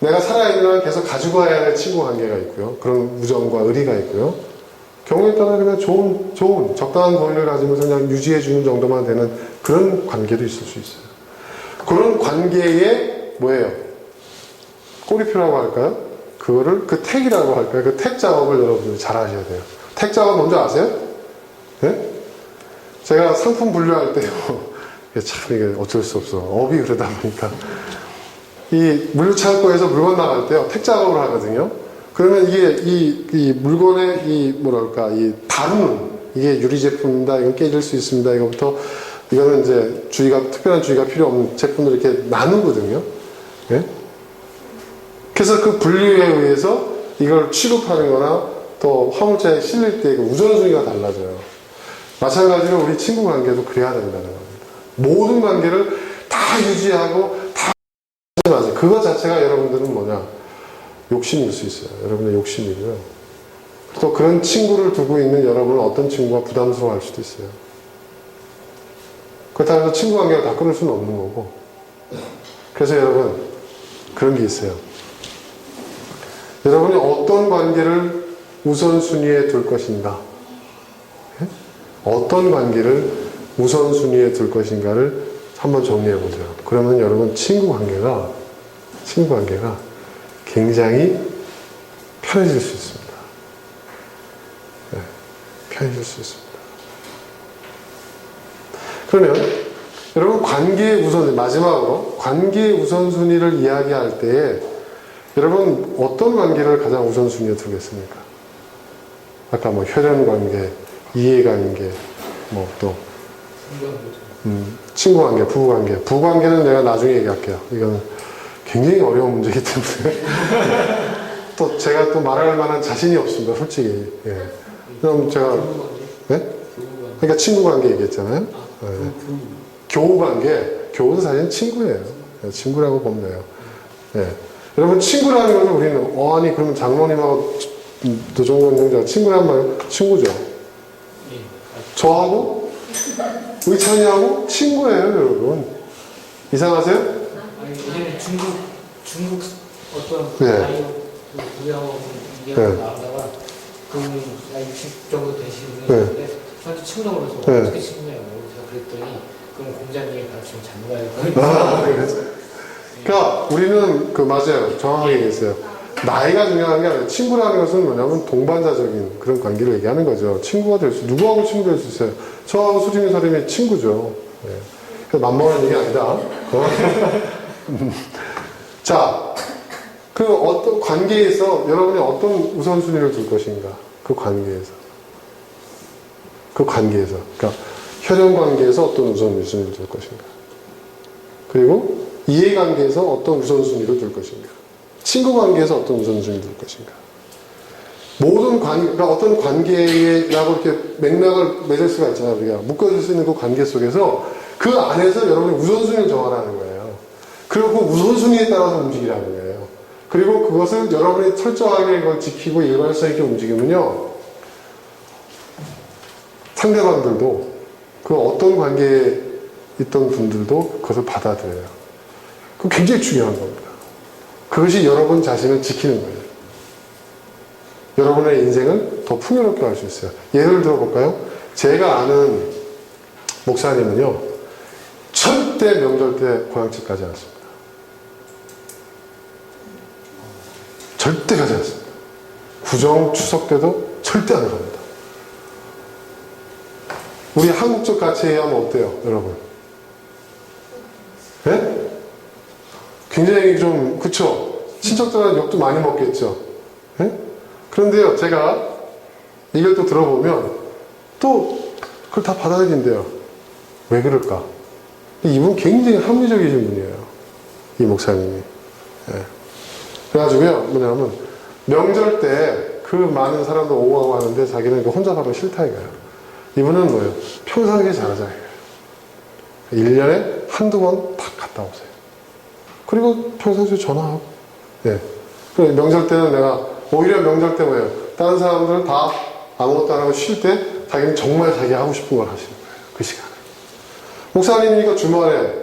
내가 살아있는 한 계속 가지고 가야 할 친구 관계가 있고요. 그런 우정과 의리가 있고요. 경우에 따라 그냥 좋은, 적당한 거리를 가지면서 그냥 유지해주는 정도만 되는 그런 관계도 있을 수 있어요. 그런 관계에 뭐예요? 꼬리표라고 할까요? 그거를 그 택이라고 할까요? 그 택 작업을 여러분들이 잘 하셔야 돼요. 택 작업 뭔지 아세요? 네? 제가 상품 분류할 때요. 참 이게 어쩔 수 없어. 업이 그러다 보니까. 이 물류창고에서 물건 나갈 때요. 택 작업을 하거든요. 그러면 이게 이 물건의 이 다루는, 이게 유리 제품입니다. 이건 깨질 수 있습니다. 이거부터, 이거는 이제 특별한 주의가 필요 없는 제품들 이렇게 나누거든요. 예? 그래서 그 분류에 의해서 이걸 취급하는 거나 또 화물차에 실릴 때 우선순위가 달라져요. 마찬가지로 우리 친구 관계도 그래야 된다는 겁니다. 모든 관계를 다 유지하고 다 하지 마세요. 그거 자체가 여러분들은 뭐냐? 욕심일 수 있어요. 여러분의 욕심이고요. 또 그런 친구를 두고 있는 여러분은 어떤 친구가 부담스러워 할 수도 있어요. 그렇다고 해서 친구 관계를 다 끊을 수는 없는 거고. 그래서 여러분, 그런 게 있어요. 여러분이 어떤 관계를 우선순위에 둘 것인가? 예? 어떤 관계를 우선순위에 둘 것인가를 한번 정리해 보죠. 그러면 여러분 친구 관계가 굉장히 편해질 수 있습니다. 네, 편해질 수 있습니다. 그러면 여러분 마지막으로 관계의 우선순위를 이야기할 때에 여러분 어떤 관계를 가장 우선순위에 두겠습니까? 아까 뭐 혈연관계, 이해관계, 뭐 또 친구관계, 부부관계. 부부관계는 내가 나중에 얘기할게요. 이거는 굉장히 어려운 문제이기 때문에 또 제가 또 말할 만한 자신이 없습니다. 솔직히. 예. 그럼 제가 네? 그러니까 친구관계 얘기했잖아요. 예. 교우관계. 교우도 사실은 친구예요. 예, 친구라고 보면 돼요. 예. 여러분 친구라는 것은 우리는 아니 그러면 장로님하고 도종원 형제가 친구란 말이에요? 친구죠. 저하고 의찬이하고 친구예요, 여러분. 이상하세요? 아니 예전에 중국 어떤 네. 아이 부부하고 얘기가 네. 나오다가 그분이 나이 60 정도 되시는 네. 분인데 저한테 친구라고 그래서 네. 어떻게 친구냐고 제가 그랬더니 그럼 공자님이 가르치면 장가요. 아, 그래서. 그러니까 우리는 그 맞아요. 정확하게 얘기했어요. 나이가 중요한 게 아니라 친구라는 것은 뭐냐면 동반자적인 그런 관계를 얘기하는 거죠. 친구가 될 수, 누구하고 친구 될 수 있어요? 저하고 수림이 사림이 친구죠. 네. 그래서 만만한 얘기 아니다. 자, 그 어떤 관계에서 여러분이 어떤 우선순위를 둘 것인가? 그 관계에서. 그 관계에서. 그러니까 혈연 관계에서 어떤 우선순위를 둘 것인가? 그리고 이해관계에서 어떤 우선순위를 둘 것인가? 친구관계에서 어떤 우선순위를 둘 것인가? 모든 그러니까 어떤 관계라고 이렇게 맥락을 맺을 수가 있잖아요. 우리가 묶어줄 수 있는 그 관계 속에서 그 안에서 여러분이 우선순위를 정하라는 거예요. 그리고 그 우선순위에 따라서 움직이라는 거예요. 그리고 그것을 여러분이 철저하게 이걸 지키고 일관성 있게 움직이면요. 상대방들도 그 어떤 관계에 있던 분들도 그것을 받아들여요. 그거 굉장히 중요한 겁니다. 그것이 여러분 자신을 지키는 거예요. 여러분의 인생을 더 풍요롭게 할 수 있어요. 예를 들어볼까요? 제가 아는 목사님은요, 절대 명절 때 고향집 가지 않습니다. 절대 가지 않습니다. 구정, 추석 때도 절대 안 갑니다. 우리 한국적 가치에 의하면 어때요, 여러분? 네? 굉장히 좀, 그쵸? 친척들한테 욕도 많이 먹겠죠? 네? 그런데요, 제가 이걸 또 들어보면 또 그걸 다 받아들인대요. 왜 그럴까? 이분 굉장히 합리적이신 분이에요. 이 목사님이. 네. 그래가지고요, 뭐냐면, 명절 때 그 많은 사람들 오고 가고 하는데 자기는 혼자 가면 싫다 이거예요. 이분은 뭐예요? 평상시에 잘하자 이거예요. 1년에 한두 번 딱 갔다 오세요. 그리고 평상시에 전화하고. 예. 그리고 명절 때는 내가, 오히려 명절 때 뭐예요? 다른 사람들은 다 아무것도 안 하고 쉴 때 자기는 정말 자기 하고 싶은 걸 하시는 거예요. 그 시간에. 목사님이니까 주말에,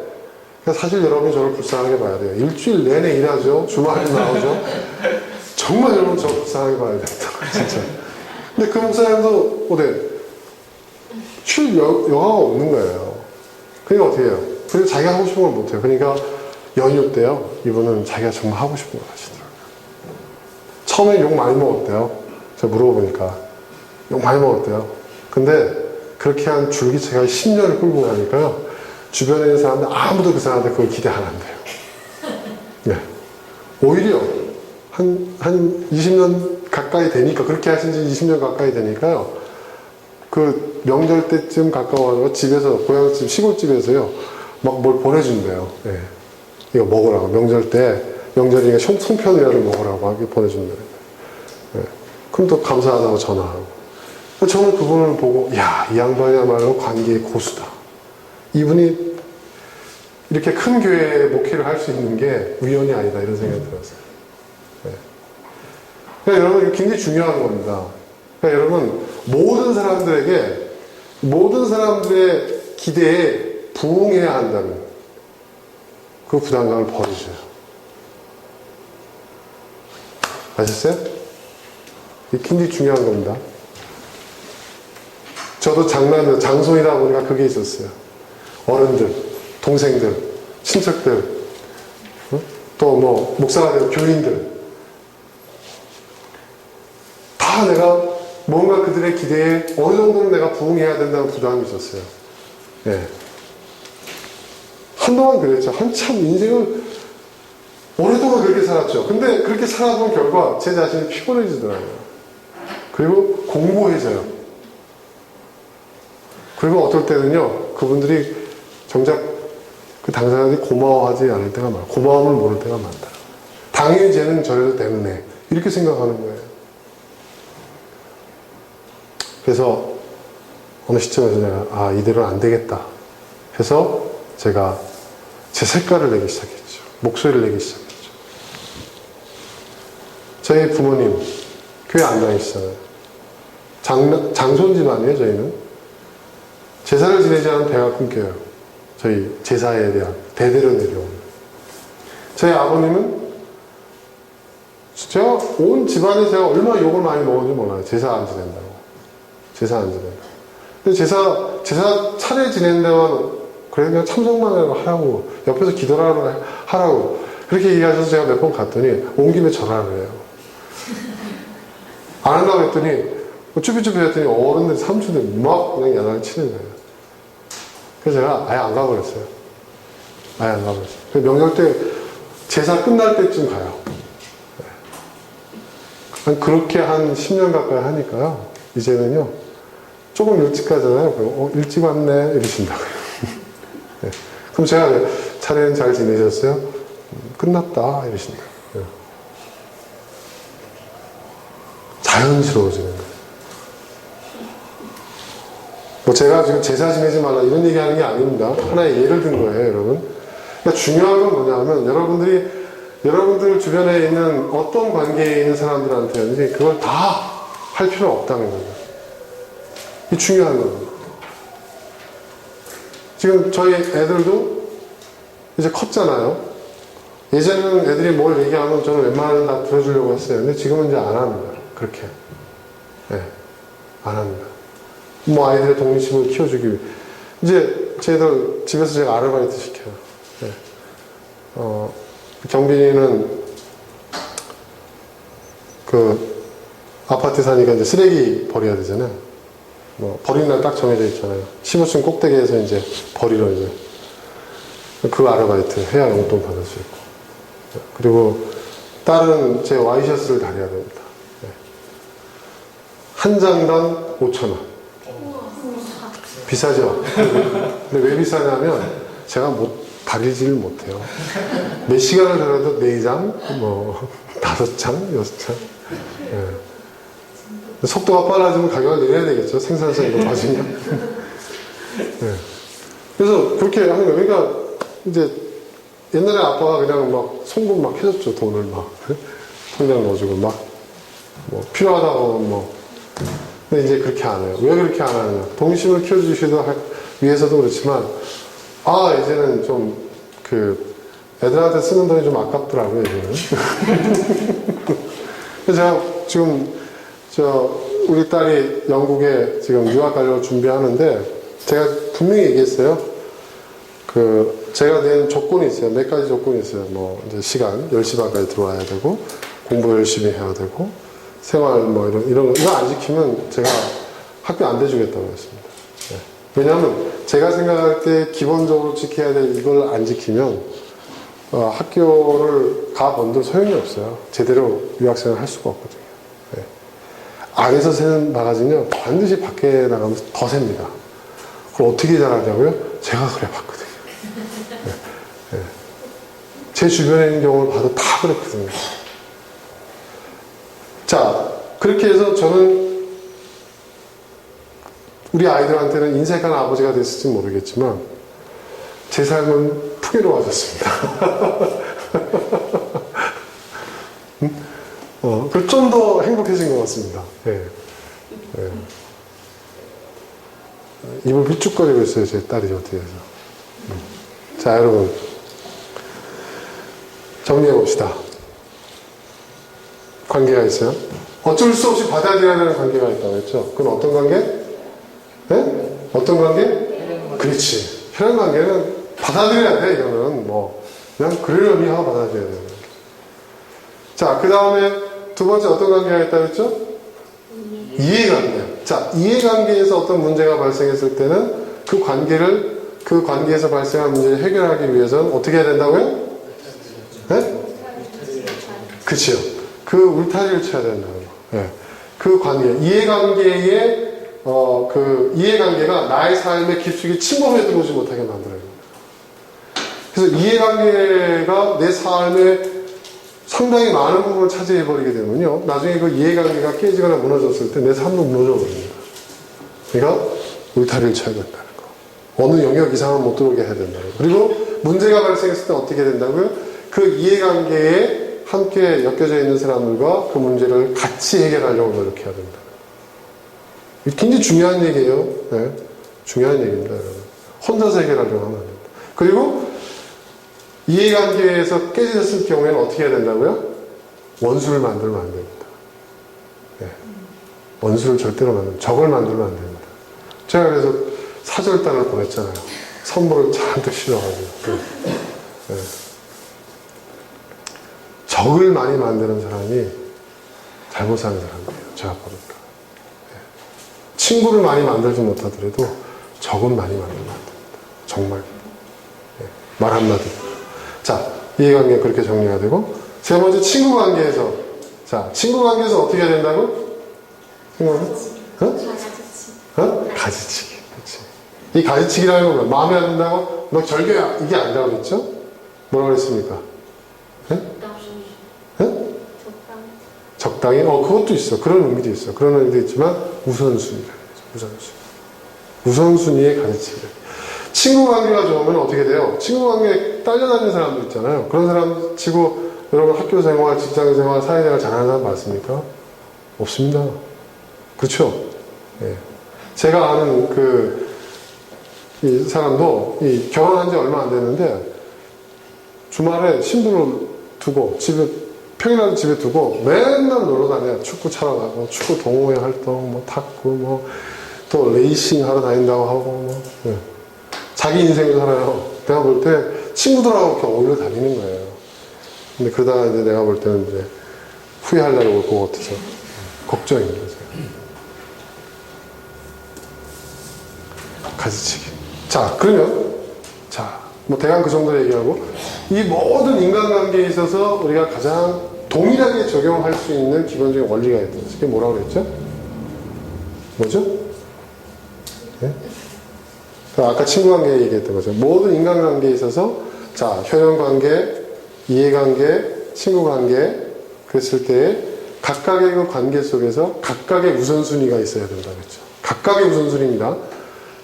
사실 여러분이 저를 불쌍하게 봐야 돼요. 일주일 내내 일하죠. 주말에 나오죠. 정말 여러분 저 불쌍하게 봐야 됩니다. 진짜. 근데 그 목사님도 어때? 쉴 여가가 없는 거예요. 그러니까 어떻게 해요? 그리고 자기가 하고 싶은 걸 못해요. 그러니까 연휴 때요. 이분은 자기가 정말 하고 싶은 걸 하시더라고요. 처음에 욕 많이 먹었대요. 제가 물어보니까. 욕 많이 먹었대요. 근데 그렇게 한 줄기차게 10년을 끌고 가니까요. 주변에 있는 사람들 아무도 그 사람한테 그걸 기대 안 한대요. 네. 오히려 한 20년 가까이 되니까, 그렇게 하신 지 20년 가까이 되니까요. 그 명절 때쯤 가까워서 집에서, 고향집, 시골집에서요. 막 뭘 보내준대요. 네. 이거 먹으라고. 명절 때, 명절이니까 송편이라도 먹으라고 하게 보내준대요. 네. 그럼 또 감사하다고 전화하고. 저는 그분을 보고, 야, 이 양반이야말로 관계의 고수다. 이분이 이렇게 큰 교회에 목회를 할 수 있는 게 우연이 아니다. 이런 생각이 들었어요. 네. 그러니까 여러분, 이거 굉장히 중요한 겁니다. 그러니까 여러분, 모든 사람들의 기대에 부응해야 한다는 그 부담감을 버리셔요. 아셨어요? 이게 굉장히 중요한 겁니다. 저도 장손이다 보니까 그게 있었어요. 어른들, 동생들, 친척들, 또 뭐, 목사가 되는 교인들. 다 내가 뭔가 그들의 기대에 어느 정도는 내가 부응해야 된다는 부담이 있었어요. 예. 한동안 그랬죠. 한참 인생을 오랫동안 그렇게 살았죠. 근데 그렇게 살아본 결과 제 자신이 피곤해지더라고요. 그리고 공고해져요. 그리고 어떨 때는요, 그분들이 정작 그 당사자들이 고마워하지 않을 때가 많아요. 고마움을 모를 때가 많다. 당연히 쟤는 저래도 되는 애. 이렇게 생각하는 거예요. 그래서 어느 시점에서 내가 이대로는 안 되겠다 해서 제가 제 색깔을 내기 시작했죠. 목소리를 내기 시작했죠. 저희 부모님 교회 안 다니시잖아요. 장손 집안이에요. 저희는 제사를 지내지 않으면 배가 끊겨요. 저희 제사에 대한 대대로 내려오는. 저희 아버님은 제가 온 집안에 제가 얼마나 욕을 많이 먹었는지 몰라요. 제사 안 지낸다고. 제사 안 지낸다고. 근데 제사 차례 지낸 데만 그래 그냥 참석만 하라고 옆에서 기도를 하라고 그렇게 얘기하셔서 제가 몇 번 갔더니 온 김에 전화를 해요. 안 한다고 했더니 쭈비쭈비 했더니 어른들 삼촌들 막 그냥 야단을 치는 거예요. 그래서 제가 아예 안 가버렸어요. 아예 안 가버렸어요. 명절 때 제사 끝날 때쯤 가요. 그렇게 한 10년 가까이 하니까요. 이제는요. 조금 일찍 가잖아요. 일찍 왔네 이러신다고요. 네. 그럼 제가 차례는 잘 지내셨어요? 끝났다 이러신다고요. 네. 자연스러워지는 거예요. 뭐 제가 지금 제사 지내지 말라 이런 얘기 하는 게 아닙니다. 하나의 예를 든 거예요, 여러분. 그러니까 중요한 건 뭐냐면 여러분들 주변에 있는 어떤 관계에 있는 사람들한테 그걸 다 할 필요 없다는 거예요. 이게 중요한 겁니다. 지금 저희 애들도 이제 컸잖아요. 예전에는 애들이 뭘 얘기하면 저는 웬만하면 다 들어주려고 했어요. 근데 지금은 이제 안 합니다. 그렇게. 네, 안 합니다. 뭐 아이들의 독립심을 키워주기 위해. 이제 저희들 집에서 제가 아르바이트 시켜요. 네. 경빈이는 그 아파트 사니까 이제 쓰레기 버려야 되잖아요. 뭐 버리는 날 딱 정해져 있잖아요. 15층 꼭대기에서 이제 버리러 이제 그 아르바이트 해야 용돈 받을 수 있고. 그리고 딸은 제 와이셔츠를 다려야 됩니다. 네. 한 장당 5,000원. 비싸죠? 근데 왜 비싸냐면 제가 다리지를 못해요. 몇 시간을 다녀도 4장, 뭐 5장, 6장. 네. 속도가 빨라지면 가격을 내려야 되겠죠. 생산성이 높아지면. 네. 그래서 그렇게 하는 거예요. 그러니까 이제 옛날에 아빠가 그냥 막 송금 막 해줬죠. 돈을 막 통장 넣어주고 막 뭐 필요하다고 뭐. 근데 이제 그렇게 안 해요. 왜 그렇게 안 하느냐. 동심을 키워주시기 위해서도 그렇지만 이제는 좀 애들한테 쓰는 돈이 좀 아깝더라고요. 이제는. 그래서 제가 지금 우리 딸이 영국에 지금 유학 가려고 준비하는데 제가 분명히 얘기했어요. 제가 낸 조건이 있어요. 몇 가지 조건이 있어요. 뭐 이제 시간 10시 반까지 들어와야 되고 공부 열심히 해야 되고 생활 뭐 이런 거 이거 안 지키면 제가 학교 안 대주겠다고 했습니다. 네. 왜냐하면 제가 생각할 때 기본적으로 지켜야 될 이걸 안 지키면 학교를 가본들 소용이 없어요. 제대로 유학생을 할 수가 없거든요. 네. 안에서 새는 바가지는요 반드시 밖에 나가면 더 셉니다. 그걸 어떻게 잘하냐고요? 제가 그래 봤거든요. 네. 네. 제 주변에 있는 경우를 봐도 다 그랬거든요. 자, 그렇게 해서 저는 우리 아이들한테는 인색한 아버지가 됐을지 모르겠지만 제 삶은 풍요로워졌습니다. 좀 더 행복해진 것 같습니다. 네. 네. 입을 휘쭉거리고 있어요, 제 딸이 어떻게 해서. 자, 여러분. 정리해 봅시다. 관계가 있어요. 어쩔 수 없이 받아들여야 되는 관계가 있다고 했죠. 그건 어떤 관계? 네? 어떤 관계? 그렇지. 혈연 관계는 받아들여야 돼, 이거는. 뭐, 그냥 그러려니 하고 받아들여야 되는 관계. 자, 그 다음에 두 번째 어떤 관계가 있다고 했죠? 이해관계. 자, 이해관계에서 어떤 문제가 발생했을 때는 그 관계에서 발생한 문제를 해결하기 위해서는 어떻게 해야 된다고요? 네? 그치요. 그 울타리를 쳐야 된다는 거. 예. 그 관계, 이해관계가 나의 삶의 깊숙이 침범해 들어오지 못하게 만들어야 됩니다. 그래서 이해관계가 내 삶의 상당히 많은 부분을 차지해버리게 되면요. 나중에 그 이해관계가 깨지거나 무너졌을 때 내 삶도 무너져버립니다. 그러니까 울타리를 쳐야 된다는 거. 어느 영역 이상은 못 들어오게 해야 된다는 거. 그리고 문제가 발생했을 때 어떻게 된다고요? 그 이해관계에 함께 엮여져 있는 사람들과 그 문제를 같이 해결하려고 노력해야 된다. 이게 굉장히 중요한 얘기예요. 네. 중요한 얘기입니다. 여러분. 혼자서 해결하려고 하면 안 됩니다. 그리고 이해관계에서 깨졌을 경우에는 어떻게 해야 된다고요? 원수를 만들면 안 됩니다. 네. 원수를 절대로 적을 만들면 안 됩니다. 제가 그래서 사절단을 보냈잖아요. 선물을 잔뜩 실어가지고. 네. 적을 많이 만드는 사람이 잘못 사는 사람이에요. 제가 보니까. 네. 친구를 많이 만들지 못하더라도 적은 많이 만들면 안 됩니다. 정말. 네. 말 한마디. 자, 이해관계 그렇게 정리가 되고, 세 번째 친구 관계에서. 자, 친구 관계에서 어떻게 해야 된다고? 친구관계? 가지치기. 그치. 이 가지치기라는 건 마음에 안 든다고? 너 절교야. 이게 아니라고 그랬죠? 뭐라고 그랬습니까? 네? 적당히? 그것도 있어. 그런 의미도 있어. 그런 의미도 있지만, 우선순위라. 우선순위의 가지치기를. 친구 관계가 좋으면 어떻게 돼요? 친구 관계에 딸려다니는 사람도 있잖아요. 그런 사람 치고, 여러분 학교 생활, 직장 생활, 사회생활 잘하는 사람 많습니까? 없습니다. 그렇죠? 예. 제가 아는 이 사람도, 결혼한 지 얼마 안 됐는데, 주말에 신부를 두고, 평일날 집에 두고, 맨날 놀러 다녀요. 축구 차러 가고, 축구 동호회 활동, 탁구, 또 레이싱 하러 다닌다고 하고, 예. 자기 인생을 살아요. 내가 볼 때 친구들하고 이렇게 어울려 다니는 거예요. 근데 그러다가 이제 내가 볼 때는 이제 후회할 날이 올 것 같아서 걱정입니다. 가지치기. 자, 그러면, 대강 그 정도 얘기하고, 이 모든 인간관계에 있어서 우리가 가장 동일하게 적용할 수 있는 기본적인 원리가 있다. 그게 뭐라고 그랬죠? 뭐죠? 네? 아까 친구관계 얘기했던 거죠. 모든 인간관계에 있어서, 자, 혈연관계, 이해관계, 친구관계, 그랬을 때 각각의 그 관계 속에서 각각의 우선순위가 있어야 된다 그랬죠. 각각의 우선순위입니다.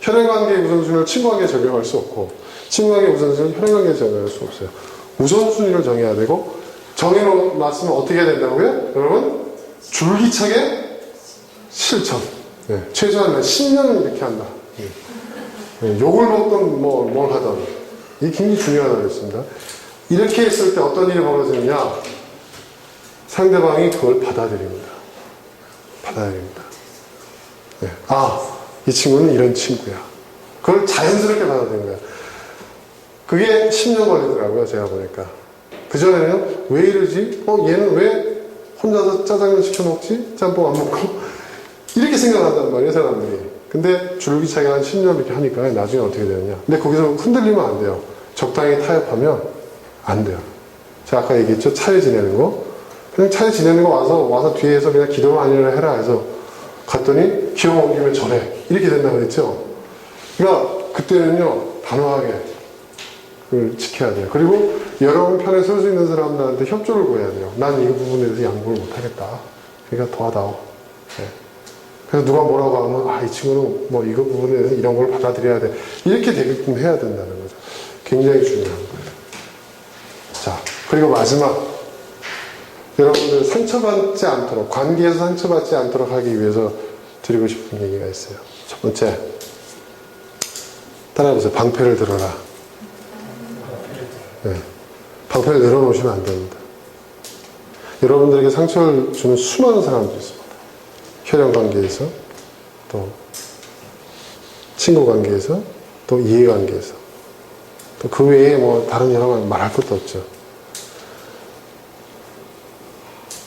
혈연관계의 우선순위를 친구관계에 적용할 수 없고, 친구관계의 우선순위를 혈연관계에 적용할 수 없어요. 우선순위를 정해야 되고, 정해놨으면 어떻게 해야 된다고요? 여러분, 줄기차게 실천. 네, 최소한 10년은 이렇게 한다. 네, 욕을 먹든 뭘 하든. 이게 굉장히 중요하다고 했습니다. 이렇게 했을 때 어떤 일이 벌어지느냐? 상대방이 그걸 받아들입니다. 네. 이 친구는 이런 친구야. 그걸 자연스럽게 받아들이는 거야. 그게 10년 걸리더라고요, 제가 보니까. 그전에는 왜 이러지? 얘는 왜 혼자서 짜장면 시켜 먹지? 짬뽕 안 먹고? 이렇게 생각한단 말이에요, 사람들이. 근데 줄기차게 한 10년 이렇게 하니까 나중에 어떻게 되느냐. 근데 거기서 흔들리면 안 돼요. 적당히 타협하면 안 돼요. 제가 아까 얘기했죠? 차례 지내는 거. 그냥 차례 지내는 거 와서 뒤에서 그냥 기도만 아니라 해라 해서 갔더니 기억 온 김에 절해. 이렇게 된다고 그랬죠? 그러니까 그때는요, 단호하게 그걸 지켜야 돼요. 그리고 여러분 편에 설 수 있는 사람들한테 협조를 구해야 돼요. 난 이 부분에 대해서 양보를 못 하겠다. 그러니까 도와다오. 네. 그래서 누가 뭐라고 하면, 이 친구는 이거 부분에 대해서 이런 걸 받아들여야 돼. 이렇게 되게끔 해야 된다는 거죠. 굉장히 중요한 거예요. 자, 그리고 마지막. 여러분들 상처받지 않도록, 관계에서 상처받지 않도록 하기 위해서 드리고 싶은 얘기가 있어요. 첫 번째. 따라해보세요. 방패를 들어라. 네. 방패를 내려놓으시면 안 됩니다. 여러분들에게 상처를 주는 수많은 사람들이 있습니다. 혈연관계에서, 또 친구관계에서, 또 이해관계에서, 또 그 외에 다른 여러 가지 말할 것도 없죠.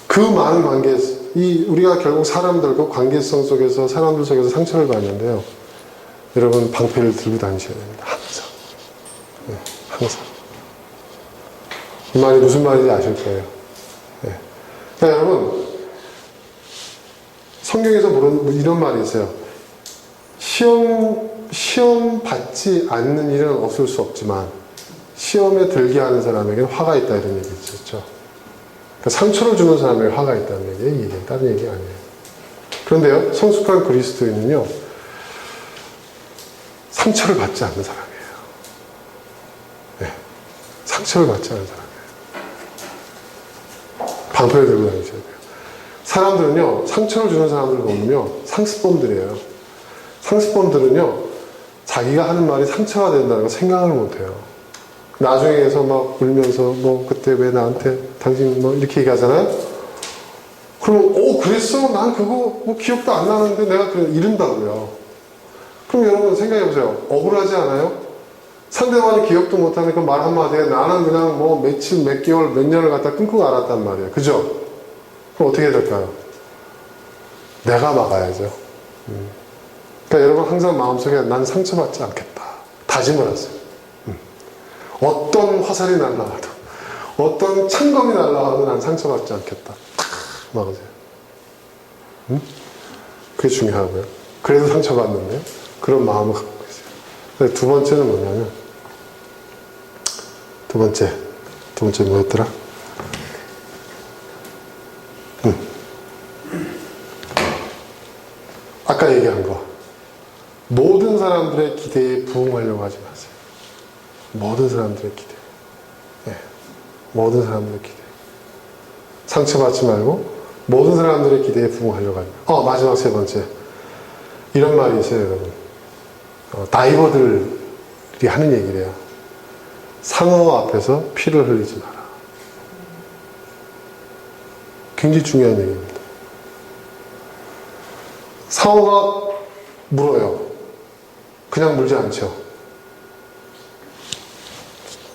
그 많은 관계에서, 우리가 결국 사람들과 관계성 속에서, 사람들 속에서 상처를 받는데요. 여러분, 방패를 들고 다니셔야 됩니다. 항상. 네, 항상. 이 말이 무슨 말인지 아실 거예요. 네. 그러니까 여러분, 성경에서 이런 말이 있어요. 시험 받지 않는 일은 없을 수 없지만 시험에 들게 하는 사람에게는 화가 있다 이런 얘기 있었죠. 그러니까 상처를 주는 사람에게 화가 있다는 얘기예요. 다른 얘기 아니에요. 그런데요, 성숙한 그리스도인은요, 상처를 받지 않는 사람이에요. 네, 상처를 받지 않는 사람이에요. 방패를 들고 다니셔야 돼요. 사람들은요, 상처를 주는 사람들을 보면요, 상습범들이에요. 상습범들은요, 자기가 하는 말이 상처가 된다는 걸 생각을 못해요. 나중에서 막 울면서, 뭐, 그때 왜 나한테, 당신 뭐, 이렇게 얘기하잖아요? 그러면, 그랬어? 난 그거 뭐 기억도 안 나는데 내가 그래, 이른다고요. 그럼 여러분 생각해보세요. 억울하지 않아요? 상대방이 기억도 못하는 그 말 한마디에 나는 그냥 뭐 며칠, 몇 개월, 몇 년을 갖다 끙끙 앓았단 말이에요. 그죠? 그럼 어떻게 될까요? 내가 막아야죠. 그러니까 여러분 항상 마음속에 난 상처받지 않겠다. 다짐을 하세요. 어떤 화살이 날라와도, 어떤 창검이 날라와도 난 상처받지 않겠다. 막으세요. 그게 중요하고요. 그래도 상처받는데 그런 마음을 갖고 있어요. 두 번째는 뭐냐면, 두 번째 뭐였더라? 아까 얘기한 거. 모든 사람들의 기대에 부응하려고 하지 마세요. 모든 사람들의 기대. 네. 모든 사람들의 기대. 상처받지 말고 모든 사람들의 기대에 부응하려고 하지 마세요. 마지막 세 번째. 이런 말이 있어요, 여러분. 다이버들이 하는 얘기래요. 상어 앞에서 피를 흘리지 마라. 굉장히 중요한 얘기입니다. 상어가 물어요. 그냥 물지 않죠.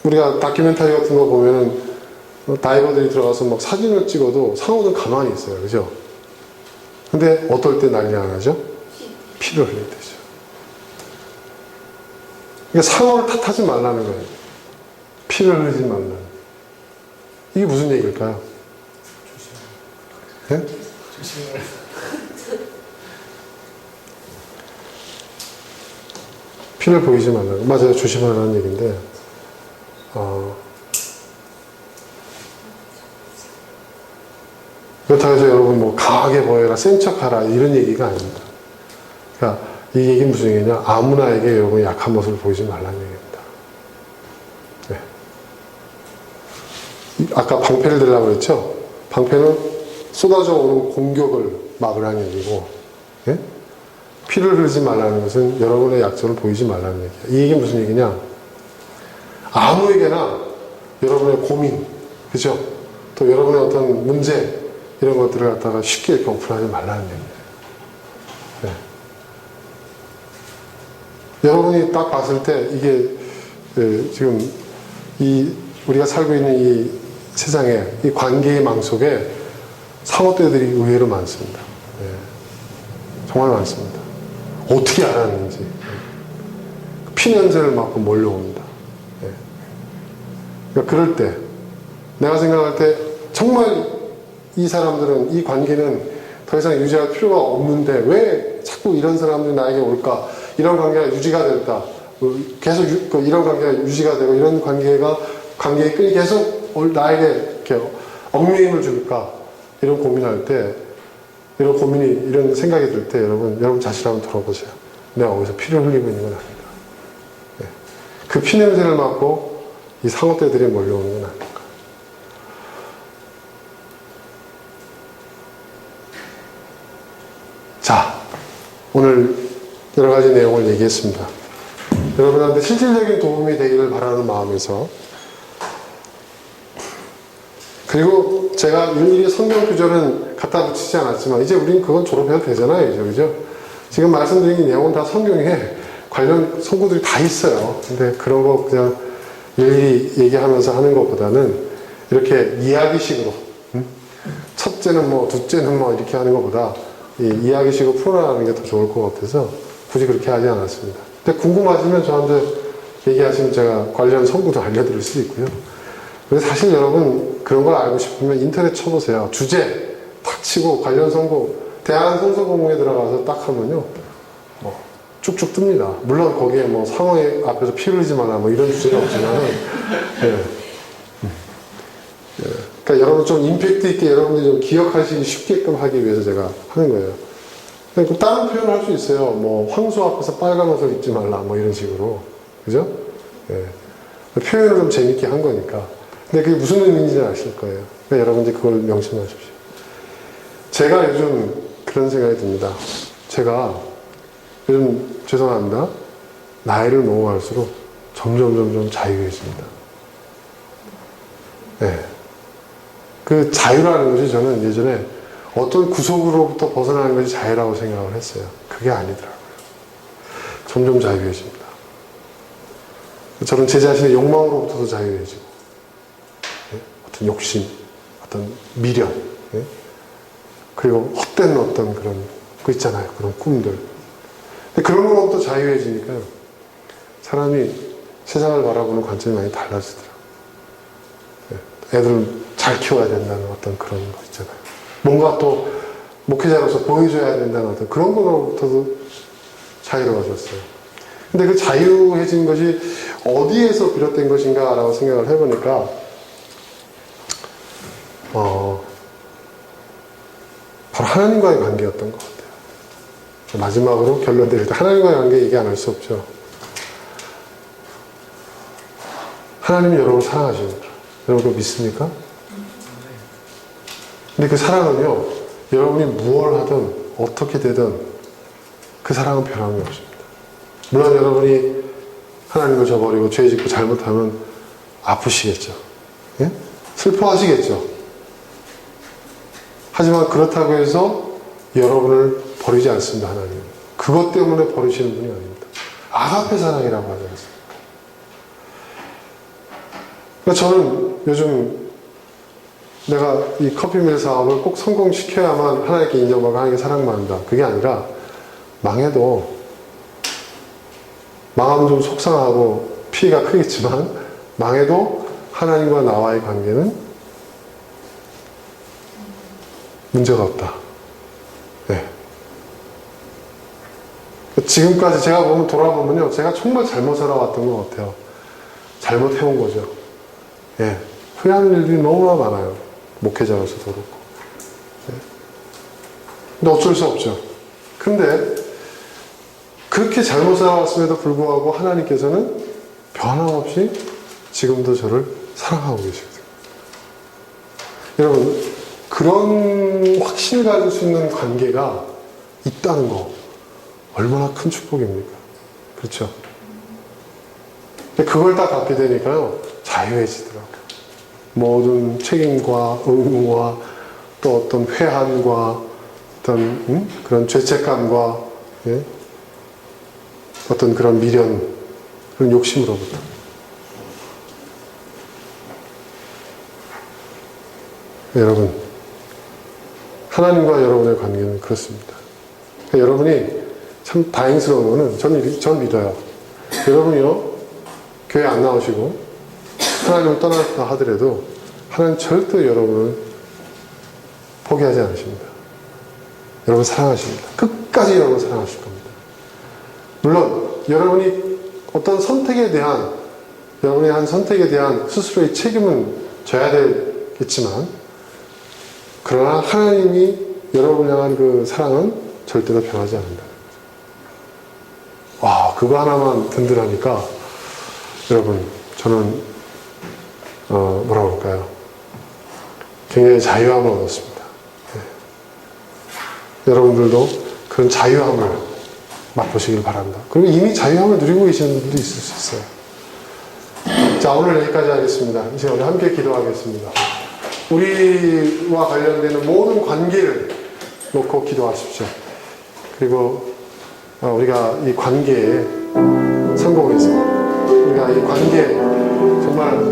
우리가 다큐멘터리 같은 거 보면은 다이버들이 들어가서 막 사진을 찍어도 상어는 가만히 있어요. 그죠? 근데 어떨 때 난리 안 하죠? 피를 흘릴 때죠. 그러니까 상어를 탓하지 말라는 거예요. 피를 흘리지 말라는. 이게 무슨 얘기일까요? 네? 조심해라. 피를 보이지 말라고. 맞아요. 조심하라는 얘기인데, 그렇다고 해서 여러분 뭐 강하게 보여라, 센 척하라 이런 얘기가 아닙니다. 그러니까 이 얘기는 무슨 얘기냐? 아무나에게 여러분 약한 모습을 보이지 말라는 얘기입니다. 네. 아까 방패를 들라고 그랬죠? 방패는 쏟아져 오는 공격을 막으라는 얘기고, 네? 피를 흘리지 말라는 것은 여러분의 약점을 보이지 말라는 얘기예요. 이 얘기는 무슨 얘기냐? 아무에게나 여러분의 고민, 그죠? 또 여러분의 어떤 문제, 이런 것들을 갖다가 쉽게 이렇게 오픈하지 말라는 얘기예요. 네. 여러분이 딱 봤을 때 이게 지금 우리가 살고 있는 이 세상에 이 관계의 망 속에 상어떼들이 의외로 많습니다. 네. 정말 많습니다. 어떻게 알았는지 피냄새를 맡고 몰려옵니다. 네. 그러니까 그럴 때 내가 생각할 때 정말 이 사람들은 이 관계는 더 이상 유지할 필요가 없는데 왜 자꾸 이런 사람들이 나에게 올까? 이런 관계가 유지가 됐다. 계속 이런 관계가 유지가 되고 이런 관계의 끈이 계속 나에게 이렇게 얽매임을 줄까? 이런 고민할 때, 이런 생각이 들 때 여러분 자신 한번 돌아보세요. 내가 어디서 피를 흘리고 있는 건 아닌가. 네. 그 피냄새를 맡고 이 상어떼들이 몰려오는 건 아닌가. 자, 오늘 여러 가지 내용을 얘기했습니다. 여러분한테 실질적인 도움이 되기를 바라는 마음에서, 그리고 제가 일일이 성경 구절은 갖다 붙이지 않았지만 이제 우린 그건 졸업해도 되잖아요. 그죠? 지금 말씀드린 이 내용은 다 성경에 관련 성구들이 다 있어요. 근데 그런 거 그냥 일일이 얘기하면서 하는 것보다는 이렇게 이야기식으로, 첫째는 뭐 둘째는 뭐 이렇게 하는 것보다 이야기식으로 풀어나가는 게 더 좋을 것 같아서 굳이 그렇게 하지 않았습니다. 근데 궁금하시면 저한테 얘기하시면 제가 관련 성구도 알려드릴 수 있고요. 근데 사실 여러분 그런 걸 알고 싶으면 인터넷 쳐보세요. 주제 탁 치고 관련 선고 대한선서공부에 들어가서 딱 하면요 뭐 쭉쭉 뜹니다. 물론 거기에 뭐 상어의 앞에서 피 흘리지 마라 뭐 이런 주제는 없지만은 예. 예. 그러니까 여러분 좀 임팩트 있게 여러분들이 좀 기억하시기 쉽게끔 하기 위해서 제가 하는 거예요. 그 다른 표현을 할 수 있어요. 뭐 황소 앞에서 빨간 옷을 입지 말라 뭐 이런 식으로 그죠? 예. 표현을 좀 재밌게 한 거니까. 근데 그게 무슨 의미인지는 아실 거예요. 그러니까 여러분들이 그걸 명심하십시오. 제가 요즘 그런 생각이 듭니다. 제가 요즘 죄송합니다. 나이를 먹어갈수록 점점 자유해집니다. 네. 그 자유라는 것이 저는 예전에 어떤 구속으로부터 벗어나는 것이 자유라고 생각을 했어요. 그게 아니더라고요. 점점 자유해집니다. 저는 제 자신의 욕망으로부터도 자유해지고, 네? 어떤 욕심, 어떤 미련, 네? 그리고 헛된 어떤 그런 거 있잖아요. 그런 꿈들. 근데 그런 것부터 자유해지니까요. 사람이 세상을 바라보는 관점이 많이 달라지더라고요. 네? 애들을 잘 키워야 된다는 어떤 그런 거 있잖아요. 뭔가 또 목회자로서 보여줘야 된다는 어떤 그런 거로부터도 자유로워졌어요. 근데 그 자유해진 것이 어디에서 비롯된 것인가 라고 생각을 해보니까 바로 하나님과의 관계였던 것 같아요. 마지막으로 결론 내릴 때 하나님과의 관계 얘기 안 할 수 없죠. 하나님이 여러분을 사랑하십니다. 여러분 그거 믿습니까? 근데 그 사랑은요, 여러분이 무엇을 하든 어떻게 되든 그 사랑은 변함이 없습니다. 물론 여러분이 하나님을 저버리고 죄 짓고 잘못하면 아프시겠죠. 예? 슬퍼하시겠죠. 하지만 그렇다고 해서 여러분을 버리지 않습니다. 하나님은. 그것 때문에 버리시는 분이 아닙니다. 아가페 사랑이라고 하지 않습니까? 그러니까 저는 요즘 내가 이 커피밀 사업을 꼭 성공시켜야만 하나님께 인정받고 하나님께 사랑받는다. 그게 아니라 망해도 망하면 좀 속상하고 피해가 크겠지만 망해도 하나님과 나와의 관계는 문제가 없다. 네. 지금까지 제가 보면 돌아보면요, 제가 정말 잘못 살아왔던 것 같아요. 잘못해온 거죠. 예. 후회하는 일들이 너무나 많아요. 목회자로서도 그렇고. 예. 근데 어쩔 수 없죠. 근데 그렇게 잘못 살아왔음에도 불구하고 하나님께서는 변함없이 지금도 저를 사랑하고 계시거든요. 여러분, 그런 확신을 가질 수 있는 관계가 있다는 거 얼마나 큰 축복입니까? 그렇죠? 근데 그걸 다 갖게 되니까요, 자유해지더라고요. 모든 책임과 의무와 또 어떤 회한과 어떤 그런 죄책감과 예? 어떤 그런 미련, 그런 욕심으로부터. 여러분, 하나님과 여러분의 관계는 그렇습니다. 그러니까 여러분이 참 다행스러운 거는 전 믿어요. 여러분이요, 교회 안 나오시고 하나님을 떠났다 하더라도 하나님 절대 여러분을 포기하지 않으십니다. 여러분 사랑하십니다. 끝까지 여러분 사랑하실 겁니다. 물론 여러분이 어떤 선택에 대한 여러분의 한 선택에 대한 스스로의 책임은 져야 되겠지만 그러나 하나님이 여러분을 향한 그 사랑은 절대로 변하지 않는다. 와, 그거 하나만 든든하니까 여러분 저는 뭐라 그럴까요? 굉장히 자유함을 얻었습니다. 네. 여러분들도 그런 자유함을 맛보시길 바랍니다. 그리고 이미 자유함을 누리고 계시는 분들도 있을 수 있어요. 자, 오늘 여기까지 하겠습니다. 이제 우리 함께 기도하겠습니다. 우리와 관련되는 모든 관계를 놓고 기도하십시오. 그리고 우리가 이 관계에 성공해서 우리가 이 관계 정말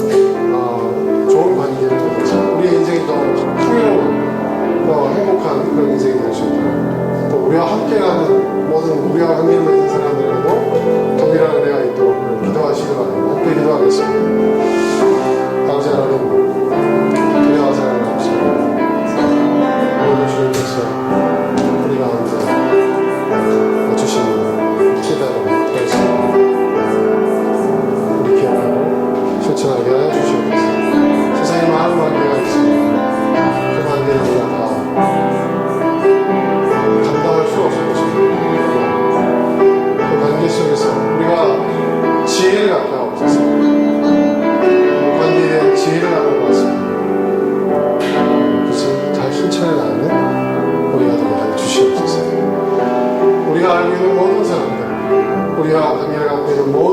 좋은 관계를 통해서 우리의 인생이 더 풍요로운 더 행복한 그런 인생이 될 수 있도록 또 우리와 함께하는 모든 우리와 관계를 맺은 사람들에게도 동일한 은혜가 있도록 기도하시기 바랍니다. 함께 기도하겠습니다. 아버지 하나님, 뭐